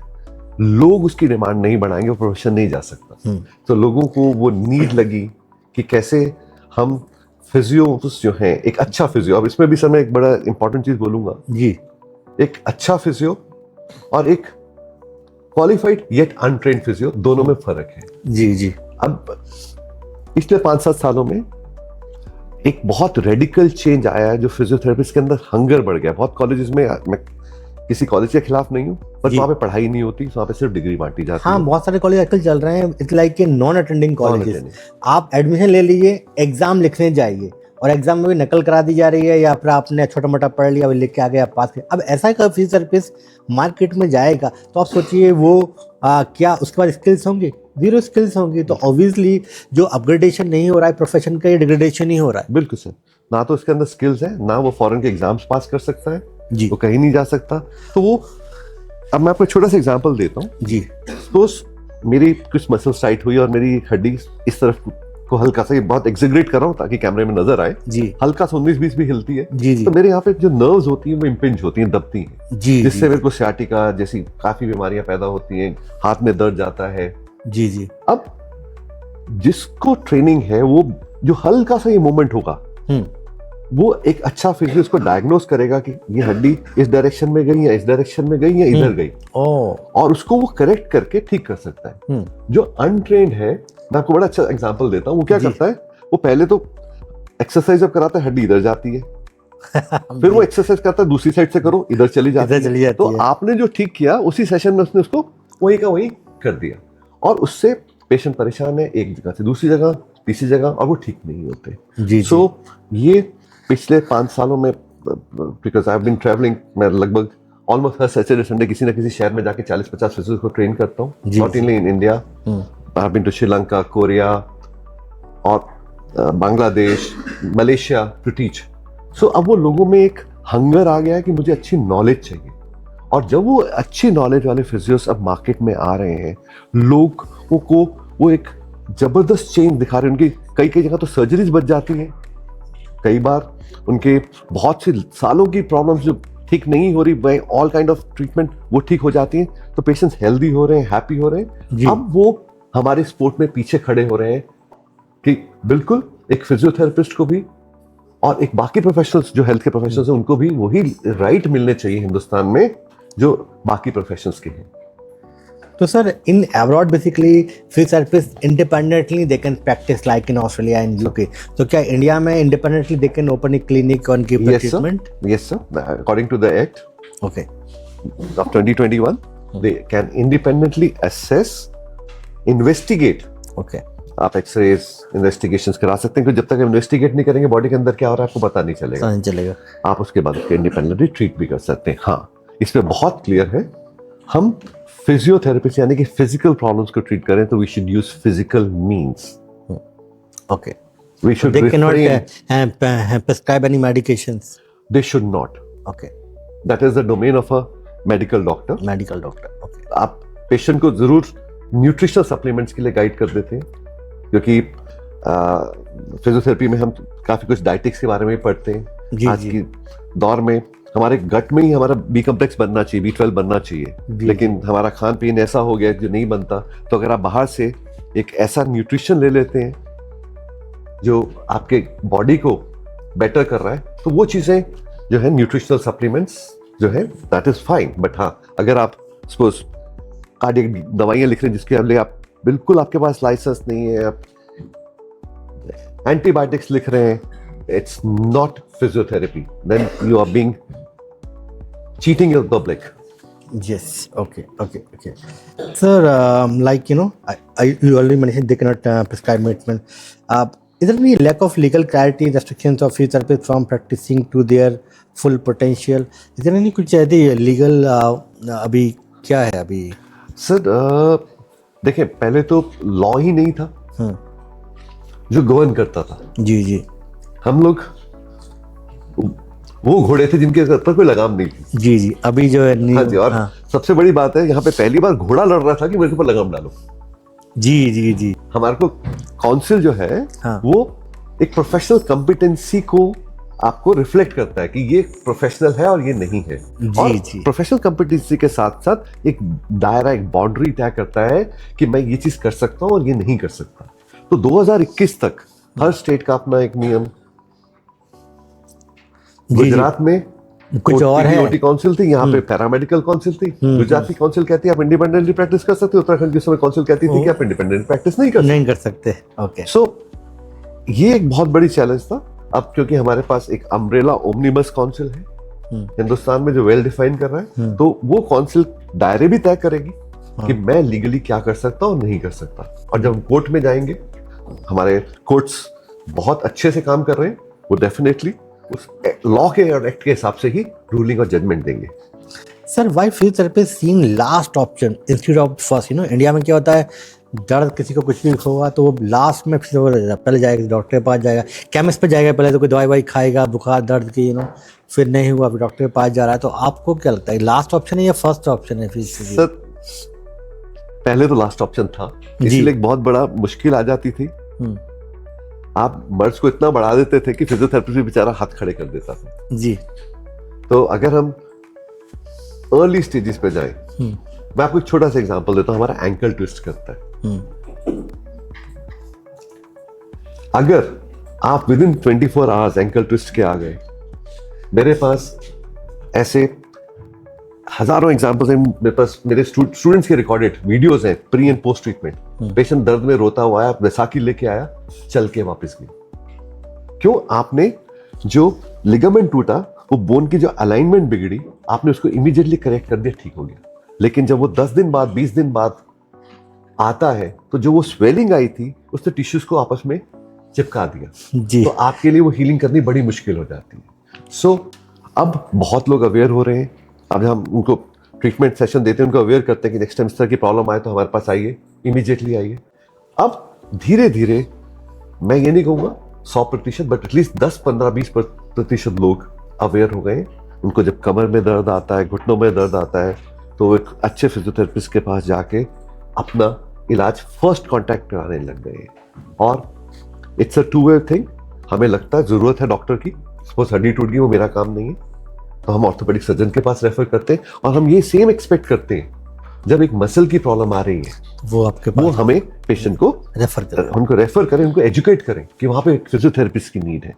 लोग उसकी डिमांड नहीं बढ़ाएंगे वो प्रोफेशन नहीं जा सकता. तो लोगों को वो नीड लगी कि कैसे हम फिजियोस जो हैं, एक अच्छा फिजियो, अब इसमें भी सर मैं एक बड़ा इंपॉर्टेंट चीज बोलूंगा जी, एक अच्छा फिजियो और एक क्वालिफाइड येट अनट्रेन्ड फिजियो, दोनों में फर्क है. जी. अब पिछले 5-7 सालों में एक बहुत रेडिकल चेंज आया है जो फिजियोथेरेपिस्ट के अंदर हंगर बढ़ गया। बहुत कॉलेजेस में, मैं किसी कॉलेज के खिलाफ नहीं हूँ, पर जी। वहाँ पे पढ़ाई नहीं होती, वहाँ पे सिर्फ डिग्री बांटी जाती हाँ, है। बहुत सारे कॉलेज आजकल चल रहे हैं, it's like a non attending colleges. Non-attending। आप एडमिशन ले लीजिए, एग्जाम लिखने जाइए, और एग्जाम में भी नकल करा दी जा रही है, या फिर आपने छोटा मोटा पढ़ लिया, लिख के आ गया, पास किया। अब ऐसा का फिजियोथेरेपिस्ट मार्केट में जाएगा तो आप सोचिए वो क्या उसके बाद स्किल्स होंगी? जीरो स्किल्स होंगी। तो ऑब्वियसली जो अपग्रेडेशन नहीं हो रहा है प्रोफेशन का, ये डिग्रेडेशन ही हो रहा है। बिल्कुल सर, ना तो उसके अंदर स्किल्स है, ना वो फॉरेन के एग्जाम्स पास कर सकता है, जी वो कहीं नहीं जा सकता। तो वो, अब मैं आपको छोटा सा एग्जांपल देता हूँ। जी सपोज मेरी कुछ मसल्स टाइट हुई और मेरी हड्डी इस तरफ को हल्का सा, ये बहुत एग्जेगरेट कर रहा हूँ ताकि कैमरे में नजर आए, जी हल्का सा 19-20 भी हिलती है, जी जी तो मेरे यहाँ पे जो नर्व्स होती हैं वो इम्पिंज होती हैं, दबती हैं, जी जिससे मेरे को सियाटिका जैसी काफी बीमारियां पैदा होती हैं, हाथ में दर्द जाता है। जी जी अब जिसको ट्रेनिंग है, वो जो हल्का सा ये मूवमेंट होगा, वो एक अच्छा फिजियो उसको डायग्नोस करेगा कि ये हड्डी इस डायरेक्शन में गई या इस डायरेक्शन में गई या इधर गई, और उसको वो करेक्ट करके ठीक कर सकता है। जो अनट्रेन्ड है, मैं आपको बड़ा अच्छा एग्जांपल देता हूँ, वो क्या करता है, वो पहले तो एक्सरसाइज जब कराता है, हड्डी इधर जाती है, फिर वो एक्सरसाइज करता है, दूसरी साइड से करो, इधर चली जाती है। तो आपने जो ठीक किया उसी सेशन में उसने उसको वही का वही कर दिया, और उससे पेशेंट परेशान है, एक जगह से दूसरी जगह, तीसरी जगह, और वो ठीक नहीं होते। सो ये पिछले 5 सालों में, because I have been travelling, मैं लगभग ऑलमोस्ट हर सैटरडे संडे किसी ना किसी शहर में जाके 40-50 फिजियोस को ट्रेन करता हूँ, not only in India. I have been to Sri Lanka, Korea और Bangladesh, Malaysia to teach. So अब वो लोगों में एक हंगर आ गया है कि मुझे अच्छी नॉलेज चाहिए, और जब वो अच्छी नॉलेज वाले फिजियोस अब मार्केट में आ रहे हैं, लोगों को वो एक जबरदस्त चेंज दिखा रहे हैं। उनकी कई कई जगह तो सर्जरीज बच जाती हैं, कई बार उनके बहुत सी सालों की प्रॉब्लम्स जो ठीक नहीं हो रही, by all kind of treatment वो ठीक हो जाती हैं, तो पेशेंट्स हेल्दी हो रहे हैं, हैप्पी हो रहे हैं। अब वो हमारे स्पोर्ट में पीछे खड़े हो रहे हैं कि बिल्कुल एक फिजियोथेरेपिस्ट को भी और एक बाकी प्रोफेशनल्स जो हेल्थ के प्रोफेशनल्स हैं उनको भी वही राइट मिलने चाहिए हिंदुस्तान में जो बाकी प्रोफेशंस के हैं। तो sir, in abroad basically physiotherapists independently they can practice like in Australia and UK. तो क्या इंडिया में independently they can open a clinic on give the treatment? Yes sir, according to the act Okay. of 2021 they can independently assess, investigate. Okay. आप एक्सरेज इन्वेस्टिगेशंस करा सकते हैं, क्योंकि जब तक इन्वेस्टिगेट नहीं करेंगे बॉडी के अंदर क्या हो रहा है आपको पता नहीं चलेगा। नहीं चलेगा। आप उसके बाद उसके इंडिपेंडेंटली ट्रीट भी कर सकते हैं। हाँ, इसमें बहुत क्लियर है, हम फिजियोथेरेपिस्ट यानी कि फिजिकल प्रॉब्लम्स को ट्रीट करें तो we should use physical means. Okay. We should they cannot prescribe any medications. They should not. Okay. That is the domain of a medical doctor. Medical doctor. Okay. आप पेशेंट को जरूर न्यूट्रिशनल सप्लीमेंट्स के लिए गाइड कर देते हैं, क्योंकि फिजियोथेरेपी में हम काफी कुछ डाइटिक्स के बारे में पढ़ते हैं। आज की दौर में हमारे गट में ही हमारा बी कम्प्लेक्स बनना चाहिए, B12 बनना चाहिए, लेकिन हमारा खान पीन ऐसा हो गया जो नहीं बनता। तो अगर आप बाहर से एक ऐसा न्यूट्रिशन ले लेते हैं जो आपके बॉडी को बेटर कर रहा है, तो वो चीजें जो है न्यूट्रिशनल सप्लीमेंट्स जो है दैट इज फाइन। बट हाँ, अगर आप सपोज कार्डियक दवाइयां लिख रहे हैं जिसके लिए आप बिल्कुल आपके पास लाइसेंस नहीं है, आप एंटीबायोटिक्स लिख रहे हैं, it's not physiotherapy, then you are being cheating your public. Yes. Okay. Sir, like you already mentioned they cannot prescribe treatment. Is there any lack of legal clarity, restrictions of physiotherapists from practicing to their full potential? Is there any कुछ ऐसी legal अभी क्या है अभी? सर देखिए, पहले तो लॉ ही नहीं था जो गवर्न करता था। जी। हम लोग वो घोड़े थे जिनके सर पर कोई लगाम नहीं थी। जी। अभी जो है हाँ जी, और सबसे बड़ी बात है यहाँ पे पहली बार घोड़ा लड़ रहा था कि मेरे ऊपर लगाम डालो। जी। हमारे को काउंसिल जो है वो एक प्रोफेशनल कॉम्पिटेंसी को आपको रिफ्लेक्ट करता है कि ये प्रोफेशनल है और ये नहीं है। और प्रोफेशनल कॉम्पिटेंसी के साथ साथ एक दायरा, एक बाउंड्री तय करता है कि मैं ये चीज कर सकता हूँ और ये नहीं कर सकता। तो 2021 तक हर स्टेट का अपना एक नियम। गुजरात में कुछ और है, ओटी काउंसिल थी, यहाँ पे पैरामेडिकल काउंसिल थी। गुजरात की काउंसिल कहती है आप इंडिपेंडेंटली प्रैक्टिस कर सकते हो, उत्तराखंड की समय काउंसिल कहती थी कि आप इंडिपेंडेंट प्रैक्टिस नहीं कर सकते। ओके। सो ये एक बहुत बड़ी चैलेंज था, अब क्योंकि हमारे पास एक अम्ब्रेला ओमनिबस काउंसिल है हिंदुस्तान में जो वेल डिफाइन कर रहा है, तो वो काउंसिल दायरे भी तय करेगी कि मैं लीगली क्या कर सकता हूँ और नहीं कर सकता। और जब हम कोर्ट में जाएंगे, हमारे कोर्ट्स बहुत अच्छे से काम कर रहे हैं, वो डेफिनेटली उस लॉ के और एक्ट के हिसाब से ही रूलिंग और जजमेंट देंगे। Sir why physiotherapy seeing last option instead of first? India में क्या होता है, दर्द किसी को कुछ भी होगा तो वो लास्ट में पहले जाएगा डॉक्टर के पास, जाएगा केमिस्ट पे जाएगा, पहले तो कोई दवाई खाएगा बुखार दर्द की, फिर नहीं हुआ फिर डॉक्टर के पास जा रहा है। तो आपको क्या लगता है लास्ट ऑप्शन है या फर्स्ट ऑप्शन है? सर पहले तो लास्ट ऑप्शन था, इसलिए एक बहुत बड़ा मुश्किल आ जाती थी। आप मर्ज को इतना बढ़ा देते थे कि फिजियोथेरेपिस्ट भी बेचारा हाथ खड़े कर देता था जी। तो अगर हम अर्ली स्टेजेस पे जाएं, मैं आपको एक छोटा सा एग्जांपल देता हूं। हमारा एंकल ट्विस्ट करता है, अगर आप with in 24 hours ankle twist के आ गए, मेरे पास ऐसे हजारों एग्जांपल्स हैं। मेरे पास मेरे स्टूडेंट्स के रिकॉर्डेड वीडियोस हैं pre and post treatment. Patient दर्द में रोता हुआ आया, बैसाखी लेके आया, चल के वापस गया। क्यों? आपने जो लिगामेंट टूटा, वो बोन की जो अलाइनमेंट बिगड़ी, आपने उसको इमीडिएटली करेक्ट कर दिया, ठीक हो गया। लेकिन जब वो 10 दिन बाद 20 दिन बाद आता है, तो जो वो स्वेलिंग आई थी उसने टिश्यूज को आपस में चिपका दिया जी। तो आपके लिए वो हीलिंग करनी बड़ी मुश्किल हो जाती है। सो अब बहुत लोग अवेयर हो रहे हैं। अब हम उनको ट्रीटमेंट सेशन देते हैं, उनको अवेयर करते हैं कि नेक्स्ट टाइम इस तरह की प्रॉब्लम आए तो हमारे पास आइए, इमीडिएटली आइए। अब धीरे धीरे, मैं ये नहीं कहूँगा 100%, बट एटलीस्ट 10-15-20% लोग अवेयर हो गए। उनको जब कमर में दर्द आता है, घुटनों में दर्द आता है, तो वो एक अच्छे फिजियोथेरेपिस्ट के पास जाके अपना इलाज फर्स्ट कॉन्टैक्ट कराने लग गए। और it's a two way thing. हमें लगता है जरूरत है डॉक्टर की, सपोज हड्डी टूट गई, वो मेरा काम नहीं है, तो हम ऑर्थोपेडिक सर्जन के पास रेफर करते हैं। और हम ये सेम एक्सपेक्ट करते हैं, जब एक मसल की प्रॉब्लम आ रही है, वो आपके पास, वो हमें पेशेंट को रेफर करें, उनको रेफर करें, उनको एजुकेट करें कि वहां पे फिजियोथेरेपिस्ट की नीड है।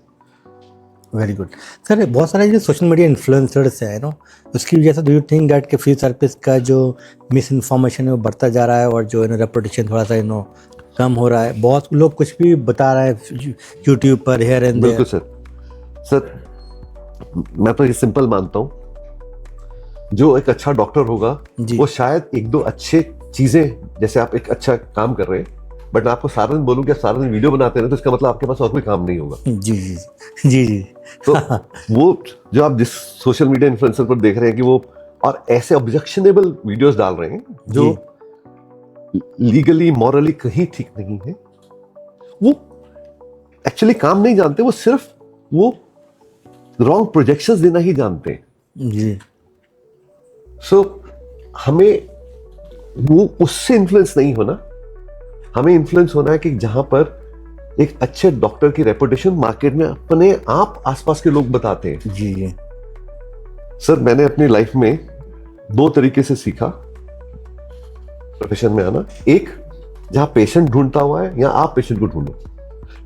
Very good sir. बहुत सारे जो सोशल मीडिया इन्फ्लुएंसर्स हैं उसकी वजह से डू यू थिंक दैट कि फिजियोथेरेपिस्ट का जो मिस इन्फॉर्मेशन है वो बढ़ता जा रहा है और जो रेपुटेशन थोड़ा सा कम हो रहा है? बहुत लोग कुछ भी बता रहे हैं यूट्यूब पर, हेयर एंड देयर। बिल्कुल सर, मैं तो ये सिंपल मानता हूँ, जो एक अच्छा डॉक्टर होगा वो शायद एक दो अच्छे चीजें, जैसे आप एक अच्छा काम कर रहे हैं, बट मैं आपको सारा दिन बोलूं कि आप सारा दिन वीडियो बनाते हैं, तो इसका मतलब आपके पास और कोई काम नहीं होगा। जी जी जी जी। तो वो जो आप जिस सोशल मीडिया इन्फ्लुएंसर पर देख रहे हैं कि वो और ऐसे ऑब्जेक्शनेबल वीडियोस डाल रहे हैं जो लीगली मॉरली कहीं ठीक नहीं है, वो एक्चुअली काम नहीं जानते, वो सिर्फ वो रॉन्ग प्रोजेक्शंस देना ही जानते हैं जी। सो हमें वो उससे इन्फ्लुएंस नहीं होना, हमें इन्फ्लुएंस होना है कि जहां पर एक अच्छे डॉक्टर की रेपुटेशन मार्केट में अपने आप आसपास के लोग बताते हैं। जी जी सर, मैंने अपनी लाइफ में 2 तरीके से सीखा प्रोफेशन में आना। एक, जहां पेशेंट ढूंढता हुआ है, या आप पेशेंट को ढूंढो।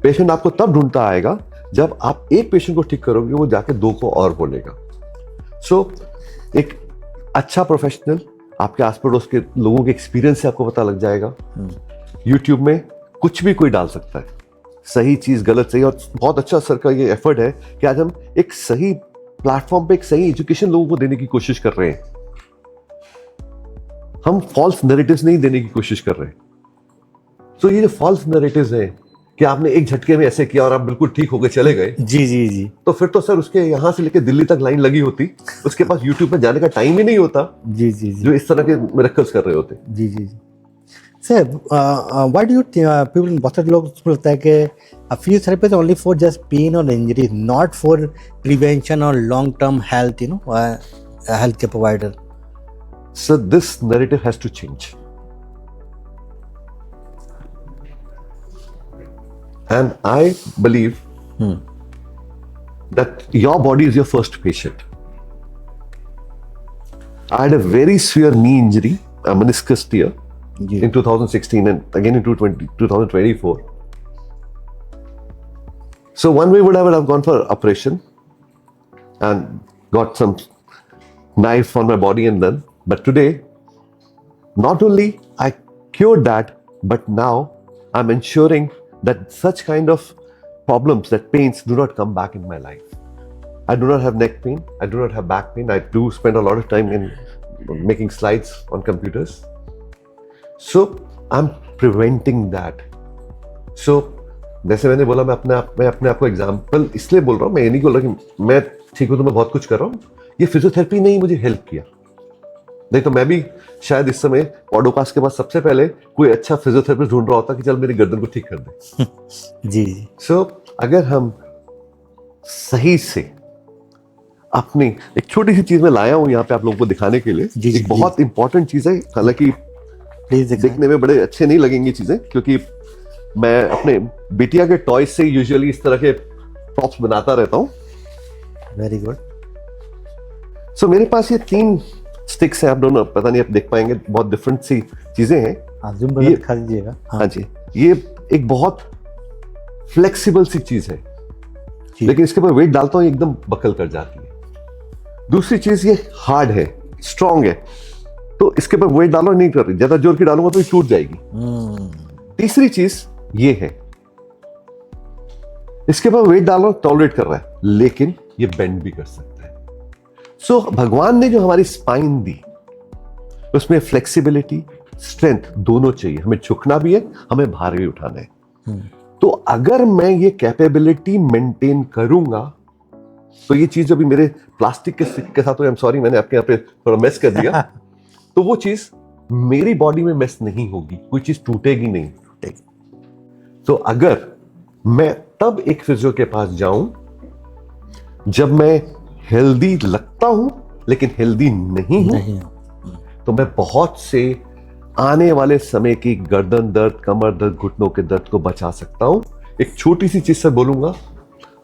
पेशेंट आपको तब ढूंढता आएगा जब आप एक पेशेंट को ठीक करोगे, वो जाके 2 को और बोलेगा। सो एक अच्छा प्रोफेशनल आपके आस पड़ोस के लोगों के एक्सपीरियंस से आपको पता लग जाएगा। यूट्यूब में कुछ भी कोई डाल सकता है, सही चीज गलत सही। और बहुत अच्छा सर का ये एफर्ट है कि आज हम एक सही प्लेटफॉर्म पे एक सही एजुकेशन लोगों को देने की कोशिश कर रहे हैं। हम फॉल्स नैरेटिव्स नहीं देने की कोशिश कर रहे हैं। तो ये जो फॉल्स नैरेटिव्स हैं कि आपने एक झटके में ऐसे किया और आप बिल्कुल ठीक होकर चले गए, जी जी जी, तो फिर तो सर उसके यहाँ से लेकर दिल्ली तक लाइन लगी होती, उसके पास यूट्यूब पे जाने का टाइम ही नहीं होता। जी जी जी, जो इस तरह के मिरेकल्स कर रहे होते। जी जी जी। Sir why do you people, बहुत सारे लोग को लगता है कि physiotherapy is only for just pain और इंजरी, नॉट फॉर प्रिवेंशन और लॉन्ग टर्म हेल्थ, हेल्थ के provider. Sir, this narrative has to change, and I believe that your body is your first patient. I had a very severe knee injury, a meniscus tear, in 2016 and again in 2024. So one way would I have gone for operation and got some knife on my body and done. But today, not only I cured that, but now I'm ensuring that such kind of problems, that pains do not come back in my life. I do not have neck pain. I do not have back pain. I do spend a lot of time in making slides on computers. So I'm preventing that. So जैसे मैंने बोला, मैं अपने आप को एग्जाम्पल इसलिए बोल रहा हूँ, मैं ये नहीं बोल रहा कि मैं ठीक हूँ तो मैं बहुत कुछ कर रहा हूँ. ये फिजियोथेरेपी ने ही मुझे हेल्प किया. नहीं तो मैं भी शायद इस समय पॉडकास्ट के बाद सबसे पहले कोई अच्छा फिजियोथेरेपिस्ट ढूंढ रहा होता कि चल मेरी गर्दन को ठीक कर दे. जी. सो अगर हम सही से अपनी एक छोटी सी चीज में लाया हूं यहाँ पे आप लोगों को दिखाने के लिए. जी, एक बहुत इंपॉर्टेंट चीज है, हालांकि प्लीज देखने में बड़े अच्छे नहीं लगेंगी चीजें, क्योंकि मैं अपने बिटिया के टॉयज से यूजुअली इस तरह के प्रॉप्स बनाता रहता हूँ. Very good. सो मेरे पास ये 3 स्टिक्स हैं. आप दोनों पता नहीं आप देख पाएंगे, बहुत डिफरेंट सी चीजें हैं. हाँ, जूम करके दिखा दीजिएगा. हाँ जी, ये एक बहुत फ्लेक्सिबल सी चीज है, लेकिन इसके ऊपर वेट डालता हूँ एकदम बकल कर जाती है. दूसरी चीज ये हार्ड है, स्ट्रांग है, तो इसके ऊपर वेट डालो नहीं कर रही, ज्यादा जोर की डालूंगा तो ये टूट जाएगी. तीसरी चीज ये है, इसके ऊपर वेट डालो टॉलरेट कर रहा है, लेकिन ये बेंड भी कर सकता है. सो भगवान ने जो हमारी स्पाइन दी उसमें फ्लेक्सिबिलिटी, स्ट्रेंथ दोनों चाहिए. हमें झुकना भी है, हमें भार भी उठाना है. तो अगर मैं ये कैपेबिलिटी मेंटेन करूंगा तो ये चीज अभी मेरे प्लास्टिक के स्टिक के साथ, तो आई एम सॉरी मैंने आपके यहाँ पे थोड़ा मेस कर दिया, तो वो चीज मेरी बॉडी में मेस नहीं होगी, कोई चीज टूटेगी नहीं. तो अगर मैं तब एक फिजियो के पास जाऊं जब मैं हेल्दी लगता हूं लेकिन हेल्दी नहीं हूं, तो मैं बहुत से आने वाले समय की गर्दन दर्द, कमर दर्द, घुटनों के दर्द को बचा सकता हूं. एक छोटी सी चीज से बोलूंगा,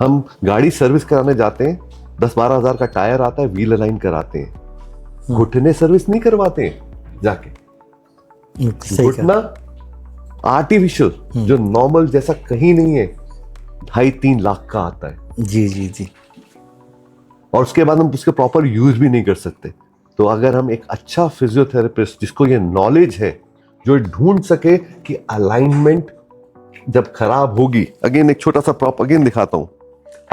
हम गाड़ी सर्विस कराने जाते हैं, 10-12 हजार का टायर आता है, व्हील अलाइन कराते हैं, घुटने सर्विस नहीं करवाते हैं जाके. घुटना आर्टिफिशियल जो नॉर्मल जैसा कहीं नहीं है, 2.5-3 लाख का आता है. जी जी जी. और उसके बाद हम उसके प्रॉपर यूज भी नहीं कर सकते. तो अगर हम एक अच्छा फिजियोथेरेपिस्ट जिसको ये नॉलेज है, जो ढूंढ सके कि अलाइनमेंट जब खराब होगी, अगेन एक छोटा सा प्रॉप अगेन दिखाता हूं.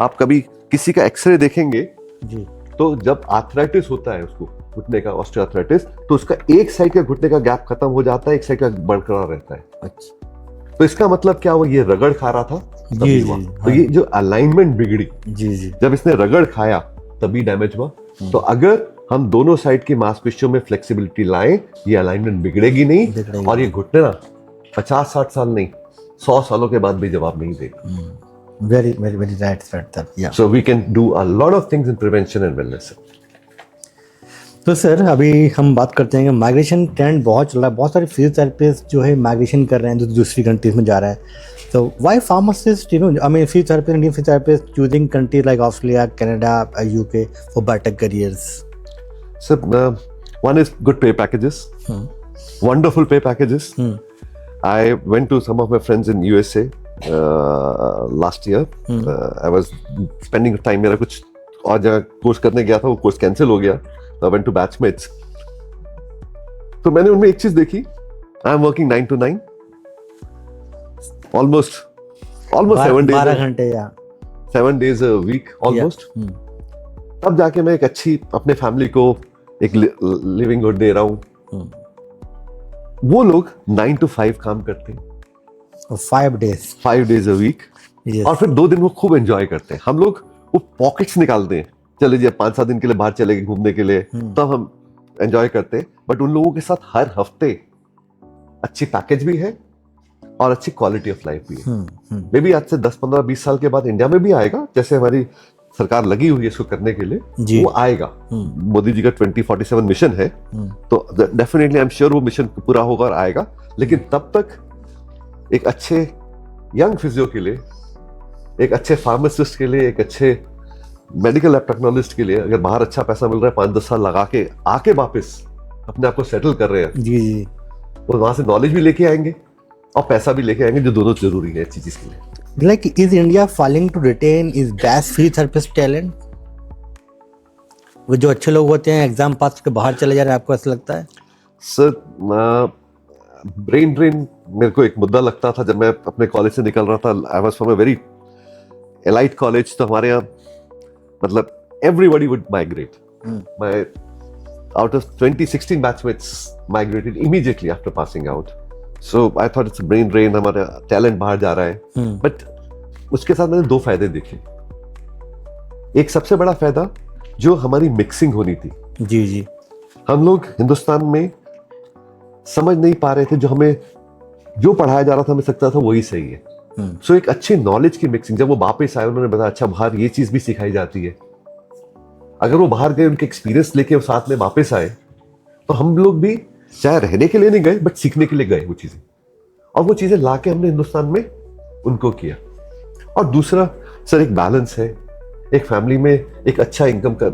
आप कभी किसी का एक्सरे देखेंगे जी, तो जब आर्थराइटिस होता है उसको, घुटने का ऑस्टियोआर्थराइटिस, तो उसका एक साइड का घुटने का गैप खत्म हो जाता है, एक साइड का बरकरार रहता है. अच्छा. तो इसका मतलब क्या हुआ, ये रगड़ खा रहा था तभी हुआ. तो ये जो अलाइनमेंट बिगड़ी, जी जी, जब इसने रगड़ खाया तभी डैमेज हुआ. तो अगर हम दोनों साइड की मांसपेशियों में फ्लेक्सिबिलिटी लाएं, ये अलाइनमेंट बिगड़ेगी नहीं, और ये घुटने ना 50-60 साल नहीं, 100 सालों के बाद भी जवाब नहीं देगा. Very very very right sir. या so we can do a lot of things in prevention and wellness. तो सर अभी हम बात करते हैं कि माइग्रेशन ट्रेंड बहुत चल रहा है. बहुत सारे फिजियोथेरेपिस्ट जो है माइग्रेशन कर रहे हैं, जो दूसरी कंट्रीज में जा रहा है. तो why pharmacist, I mean physiotherapist, Indian physiotherapist choosing countries like Australia, Canada, UK for better careers? So, one is good pay packages, wonderful pay packages. I went to some of my friends in USA last year. I was spending time, मेरा कुछ और जगह कोर्स करने गया था, वो कोर्स कैंसिल हो गया. I went to batchmates. तो मैंने उनमें एक चीज देखी, I am working 9 to 9, almost 7 days. 12 घंटे या 7 days a week almost. तब जाके मैं एक अच्छी अपने फैमिली को एक लिविंग दे रहा हूँ. वो लोग 9 to 5 काम करते हैं, 5 days a week. और फिर 2 दिन वो खूब एंजॉय करते हैं. हम लोग वो पॉकेट्स निकालते हैं, चले जाए 5-7 दिन के लिए बाहर चले गए घूमने के लिए, तब हम एंजॉय करते हैं. बट उन लोगों के साथ हर हफ्ते अच्छी पैकेज भी है और अच्छी क्वालिटी ऑफ लाइफ भी है. मे बी आज से 10-15-20 साल के बाद इंडिया में भी आएगा, जैसे हमारी सरकार लगी हुई है इसको करने के लिए, वो आएगा. मोदी जी का 2047 मिशन है, तो डेफिनेटली आई एम श्योर वो मिशन पूरा होगा और आएगा. लेकिन तब तक एक अच्छे यंग फिजियो के लिए, एक अच्छे फार्मासिस्ट के लिए, एक अच्छे मेडिकल लैब टेक्नोलॉजिस्ट के लिए, अगर बाहर अच्छा पैसा मिल रहा है, 5-10 साल लगा के आके वापस अपने आप को सेटल कर रहे हैं, जी जी, और वहां से नॉलेज भी लेके आएंगे और पैसा भी लेके आएंगे, जो दोनों जरूरी है अच्छी चीज के लिए. Like, is India failing to retain its best physiotherapist talent? वो जो अच्छे लोग होते हैं एग्जाम पास करके बाहर चले जा रहे हैं, आपको ऐसा लगता है? सर, ब्रेन ड्रेन मेरे को एक मुद्दा लगता था जब मैं अपने कॉलेज से निकल रहा था. I was from a very elite college तो हमारे यहाँ मतलब everybody would migrate. My out of 2016 batchmates migrated immediately after passing out. So I thought it's a brain drain, हमारा talent बाहर जा रहा है. But उसके साथ मैंने 2 फायदे देखे. एक सबसे बड़ा फायदा जो हमारी मिक्सिंग होनी थी. जी जी. हम लोग हिंदुस्तान में समझ नहीं पा रहे थे, जो पढ़ाया जा रहा था हमें लगता था वही सही है. So एक अच्छी नॉलेज की मिक्सिंग. जब वो वापस आए उन्होंने बताया अच्छा बाहर ये चीज भी सिखाई जाती है. अगर वो बाहर गए, उनके एक्सपीरियंस लेके साथ में वापस आए, तो हम लोग भी चाहे रहने के लिए नहीं गए बट सीखने के लिए गए वो चीजें, और वो चीजें लाके हमने हिंदुस्तान में उनको किया. और दूसरा सर एक बैलेंस है. एक फैमिली में एक अच्छा इनकम का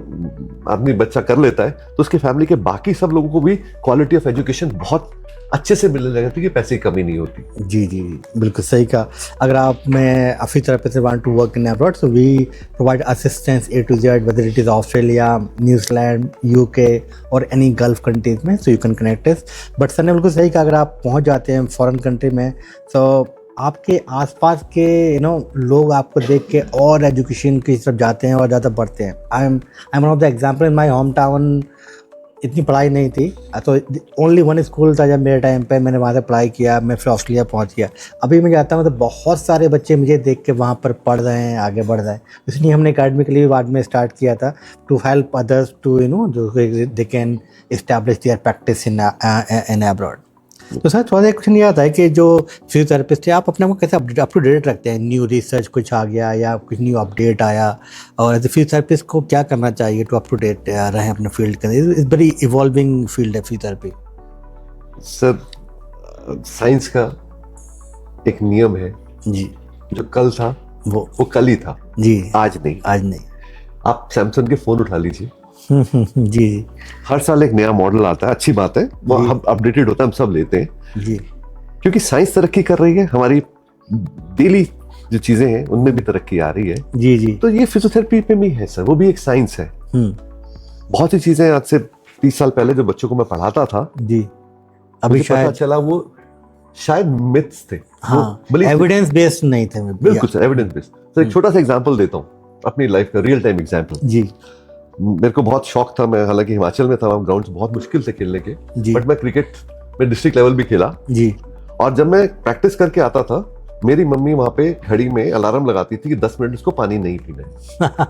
आदमी बच्चा कर लेता है तो उसके फैमिली के बाकी सब लोगों को भी क्वालिटी ऑफ एजुकेशन बहुत अच्छे से मिलने लगा क्योंकि पैसे की कमी नहीं होती. जी जी बिल्कुल सही कहा. अगर आप मैं physiotherapist want to work in abroad, so we provide assistance A to Z, whether it is Australia, New Zealand, UK or any Gulf countries में, so you can connect us. But sir ने बिल्कुल सही कहा, अगर आप पहुंच जाते हैं फॉरेन कंट्री में तो आपके आसपास के लोग आपको देख के और एजुकेशन की तरफ जाते हैं और ज़्यादा बढ़ते हैं. I am one of the example. In my home town इतनी पढ़ाई नहीं थी, तो ओनली 1 स्कूल था जब मेरे टाइम पे. मैंने वहाँ से पढ़ाई किया, मैं फिर ऑस्ट्रेलिया पहुँच गया. अभी मैं जाता हूँ तो बहुत सारे बच्चे मुझे देख के वहाँ पर पढ़ रहे हैं, आगे बढ़ रहे हैं. इसलिए हमने अकेडमी के लिए बाद में स्टार्ट किया था टू हेल्प अदर्स टू जो they can establish there practice in abroad. तो सर थोड़ा सा क्वेश्चन ये आता है कि जो फिजियोथेरेपिस्ट है, आप अपने को कैसे अप टू डेट रखते हैं? न्यू रिसर्च कुछ आ गया या कुछ न्यू अपडेट आया, और एज ए फिजियोथेरेपिस्ट को क्या करना चाहिए टू अप टू डेट रहें अपने फील्ड के अंदर? इट्स वेरी इवॉल्विंग फील्ड है फिजियोथेरेपी. सर साइंस का एक नियम है जी. जो कल था वो कल ही था जी. आज नहीं. आप सैमसंग के फोन उठा लीजिए. जी. हर साल एक नया मॉडल आता है, अच्छी बात है, वो हम अपडेटेड होता है, हम सब लेते हैं जी. क्योंकि साइंस तरक्की कर रही है. हमारी डेली जो चीजें हैं उनमें भी तरक्की आ रही है. जी जी. तो ये फिजियोथेरेपी पे भी है सर, वो भी एक साइंस है. बहुत सी चीजें आज से 30 साल पहले जो बच्चों को मैं पढ़ाता था जी, अभी मुझे पता चला वो शायद मिथ्स थे. हाँ, एविडेंस बेस्ड नहीं थे. बिल्कुल सर, एविडेंस बेस्ड. सर एक छोटा सा एग्जांपल देता हूँ अपनी लाइफ का, रियल टाइम एग्जांपल. जी. मेरे को बहुत शौक था, मैं हालांकि हिमाचल में था, वहाँ ग्राउंड्स बहुत मुश्किल थे खेलने के, बट मैं क्रिकेट में डिस्ट्रिक्ट लेवल भी खेला जी. और जब मैं प्रैक्टिस करके आता था, मेरी मम्मी वहाँ पे घड़ी में अलार्म लगाती थी कि 10 मिनट उसको पानी नहीं पीना है.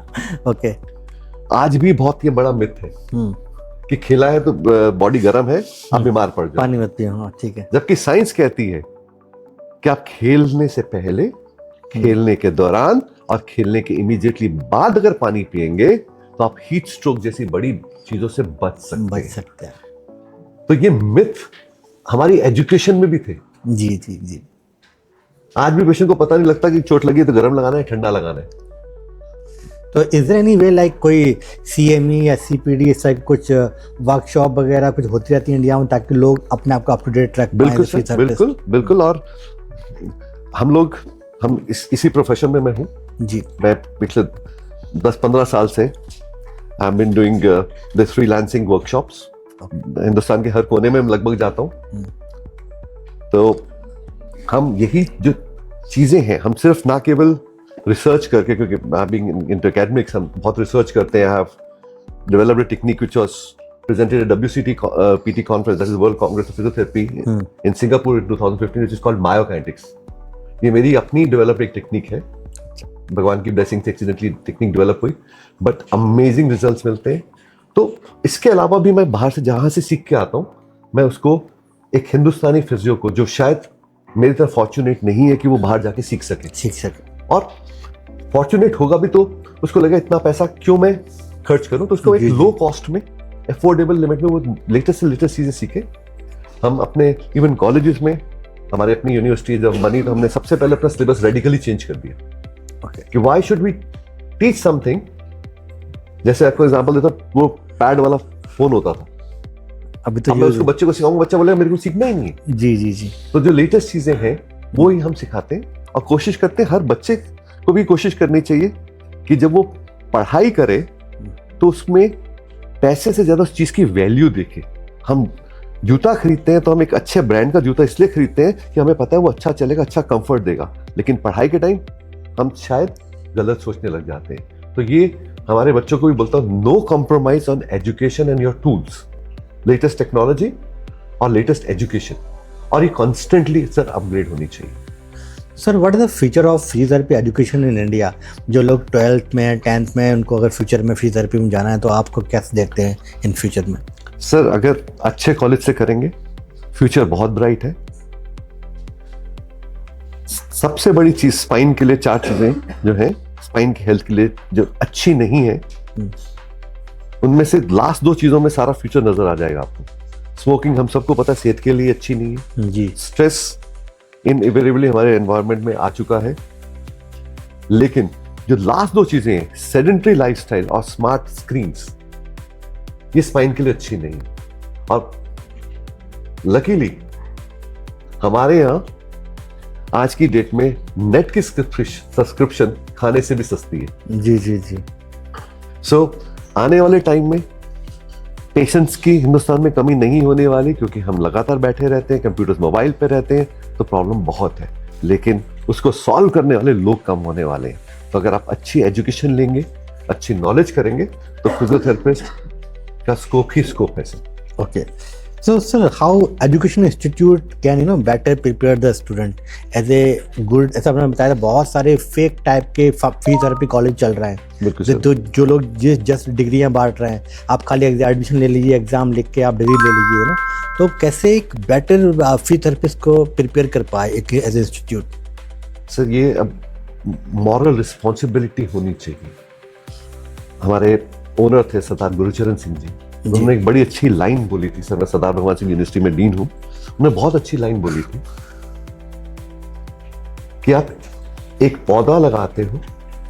ओके. आज भी बहुत ये बड़ा मिथ है कि खेला है तो बॉडी गर्म है, आप बीमार पड़ जाओ, पानी मत पियो. हाँ ठीक है. जबकि साइंस कहती है कि आप खेलने से पहले, खेलने के दौरान और खेलने के इमीडिएटली बाद अगर पानी पिएंगे तो आप हीट स्ट्रोक जैसी बड़ी चीजों से बच सकते हैं. तो ये मिथ हमारी एजुकेशन में भी थे. जी जी जी. आज भी पेशेंट को पता नहीं लगता कि चोट लगी है तो गर्म लगाना है ठंडा लगाना है. तो is there any way like कोई CME या CPD इस टाइप कुछ वर्कशॉप वगैरह कुछ होती रहती है इंडिया में ताकि लोग अपने आप को अप टू डेट रख पाएं? बिल्कुल सर, बिल्कुल बिल्कुल. और हम इसी प्रोफेशन में मैं हूँ जी. मैं पिछले 10-15 साल से I have been doing this freelancing workshops. Hindustan के हर कोने में मैं लगभग जाता हूँ. तो हम यही जो चीजें हैं, हम सिर्फ ना केवल रिसर्च करके, क्योंकि बीइंग इनटू एकेडमिक्स हम बहुत रिसर्च करते हैं. I have developed a technique which was presented at WCT PT conference, that is World Congress of Physiotherapy in Singapore in 2015, which is called myokinetics. ये मेरी अपनी डेवलप एक टेक्निक है, भगवान की ब्लेसिंग से एक्सीडेंटली टेक्निक डेवलप हुई, बट अमेजिंग रिजल्ट्स मिलते हैं. तो इसके अलावा भी मैं बाहर से जहां से सीख के आता हूं, मैं उसको एक हिंदुस्तानी फिजियो को जो शायद मेरी तरह फॉर्चुनेट नहीं है कि वो बाहर जाके सीख सके, और फॉर्चुनेट होगा भी तो उसको लगा इतना पैसा क्यों मैं खर्च करूं, तो उसको एक लो कॉस्ट में, अफोर्डेबल लिमिट में वो लेटेस्ट से लेटेस्ट चीजें सीखे. हम अपने इवन कॉलेजेस में, हमारे अपनी यूनिवर्सिटी जब बनी तो हमने सबसे पहले अपना सिलेबस रेडिकली चेंज कर दिया. कि why should we teach something. जैसे आपको एग्जांपल देता हूं, वो पैड वाला फोन होता था, अभी तो मैं उसको बच्चे को सिखाऊंगा, बच्चा बोलेगा मेरे को सीखना ही नहीं है. जी जी जी. तो जो लेटेस्ट चीजें हैं वो ही हम सिखाते हैं, और कोशिश करते हैं हर बच्चे को भी कोशिश करनी चाहिए कि जब वो पढ़ाई करे तो उसमें पैसे से ज्यादा उस चीज की वैल्यू देखे. हम जूता खरीदते हैं तो हम एक अच्छे ब्रांड का जूता इसलिए खरीदते हैं कि हमें पता है वो अच्छा चलेगा, अच्छा कंफर्ट देगा, लेकिन पढ़ाई के टाइम हम शायद गलत सोचने लग जाते हैं। तो ये हमारे बच्चों को भी बोलता हूँ, no compromise on education and your tools, latest technology और लेटेस्ट एजुकेशन, और ये कॉन्स्टेंटली सर अपग्रेड होनी चाहिए। Sir what is the future of physiotherapy education in India? जो लोग 12th में 10th में उनको अगर फ्यूचर में फिजियोथेरेपी में जाना है तो आपको कैसे देखते हैं इन फ्यूचर में? सर अगर अच्छे कॉलेज से करेंगे फ्यूचर बहुत ब्राइट है। सबसे बड़ी चीज स्पाइन के लिए 4 चीजें जो है स्पाइन की हेल्थ के लिए जो अच्छी नहीं है, उनमें से लास्ट 2 चीजों में सारा फ्यूचर नजर आ जाएगा आपको। स्मोकिंग हम सबको पता है सेहत के लिए अच्छी नहीं है जी। स्ट्रेस इनएविटेबली हमारे एनवायरनमेंट में आ चुका है। लेकिन जो लास्ट 2 चीजें हैं, सेडेंटरी लाइफस्टाइल और स्मार्ट स्क्रीन्स, ये स्पाइन के लिए अच्छी नहीं है। और लकीली हमारे यहाँ आज की डेट में नेट की सब्सक्रिप्शन खाने से भी सस्ती है। जी जी जी। सो आने वाले टाइम में पेशेंट्स की हिंदुस्तान में कमी नहीं होने वाली, क्योंकि हम लगातार बैठे रहते हैं, कंप्यूटर्स मोबाइल पे रहते हैं, तो प्रॉब्लम बहुत है, लेकिन उसको सॉल्व करने वाले लोग कम होने वाले हैं। तो अगर आप अच्छी एजुकेशन लेंगे, अच्छी नॉलेज करेंगे, तो फिजियोथेरेपिस्ट का स्कोप ही स्कोप है sir. Okay, so sir, how education institute can better prepare the student as a good? ऐसा आपने बताया था बहुत सारे फेक टाइप के फिजियोथेरेपी कॉलेज चल रहे हैं, बिल्कुल सर। तो जो लोग जस्ट डिग्रियां बांट रहे हैं, आप खाली एडमिशन ले लीजिए, एग्जाम लिख के आप डिग्री ले लीजिए ना, तो कैसे एक बेटर फिजियोथेरेपिस्ट को प्रिपेयर कर पाए एक एज इंस्टीट्यूट? सर ये अब मॉरल रिस्पॉन्सिबिलिटी होनी चाहिए। हमारे ओनर थे सरदार गुरुचरण सिंह जी, उन्होंने एक बड़ी अच्छी लाइन बोली थी। सर मैं सरदार भगवान सिंह यूनिवर्सिटी में डीन हूं, उन्होंने बहुत अच्छी लाइन बोली थी कि आप एक पौधा लगाते हो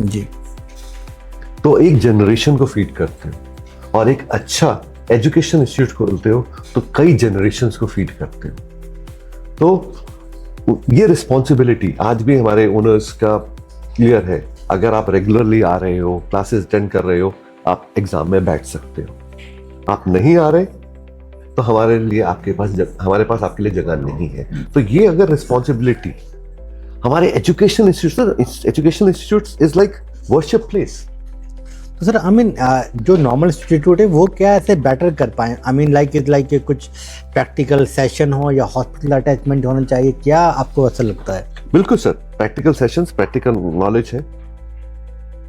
जी, तो एक जनरेशन को फीड करते हो, और एक अच्छा एजुकेशन इंस्टीट्यूट खोलते हो तो कई जनरेशन्स को फीड करते हो। तो ये रिस्पॉन्सिबिलिटी आज भी हमारे ओनर्स का क्लियर है। अगर आप रेगुलरली आ रहे हो, क्लासेस अटेंड कर रहे हो, आप एग्जाम में बैठ सकते हो। आप नहीं आ रहे तो हमारे पास आपके लिए जगह नहीं है। तो ये अगर रिस्पॉन्सिबिलिटी हमारे education institutes is like worship place. तो सर आई मीन जो नॉर्मल इंस्टीट्यूट है वो क्या ऐसे बेटर कर पाए? आई मीन लाइक कुछ प्रैक्टिकल सेशन हो या हॉस्पिटल अटैचमेंट होना चाहिए, क्या आपको ऐसा लगता है? बिल्कुल sir, practical sessions, practical knowledge है।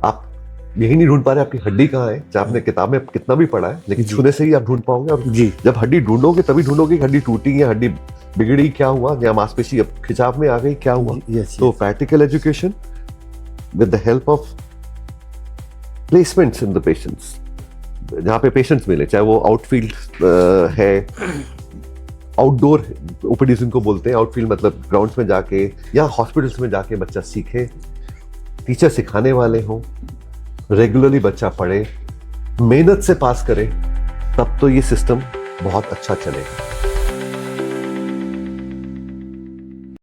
आप यही नहीं ढूंढ पा रहे आपकी हड्डी कहाँ है, चाहे आपने किताब में कितना भी पढ़ा है, लेकिन छूने से ही आप ढूंढ पाओगे। और जी, जब हड्डी ढूंढोगे तभी ढूंढोगे कि हड्डी टूटी या हड्डी बिगड़ी, क्या हुआ, या मांसपेशी अब खिंचाव में आ गई, क्या हुआ। तो practical education with the help of placements in the patients, जहाँ पे पेशेंट्स मिले, चाहे वो आउटफील्ड है, आउटडोर ओपीडी जिनको बोलते हैं, आउटफील्ड मतलब ग्राउंड्स में जाके या हॉस्पिटल्स में जाके बच्चा सीखे, टीचर सिखाने वाले हों, रेगुलरली बच्चा पढ़े, मेहनत से पास करे, तब तो ये सिस्टम बहुत अच्छा चलेगा।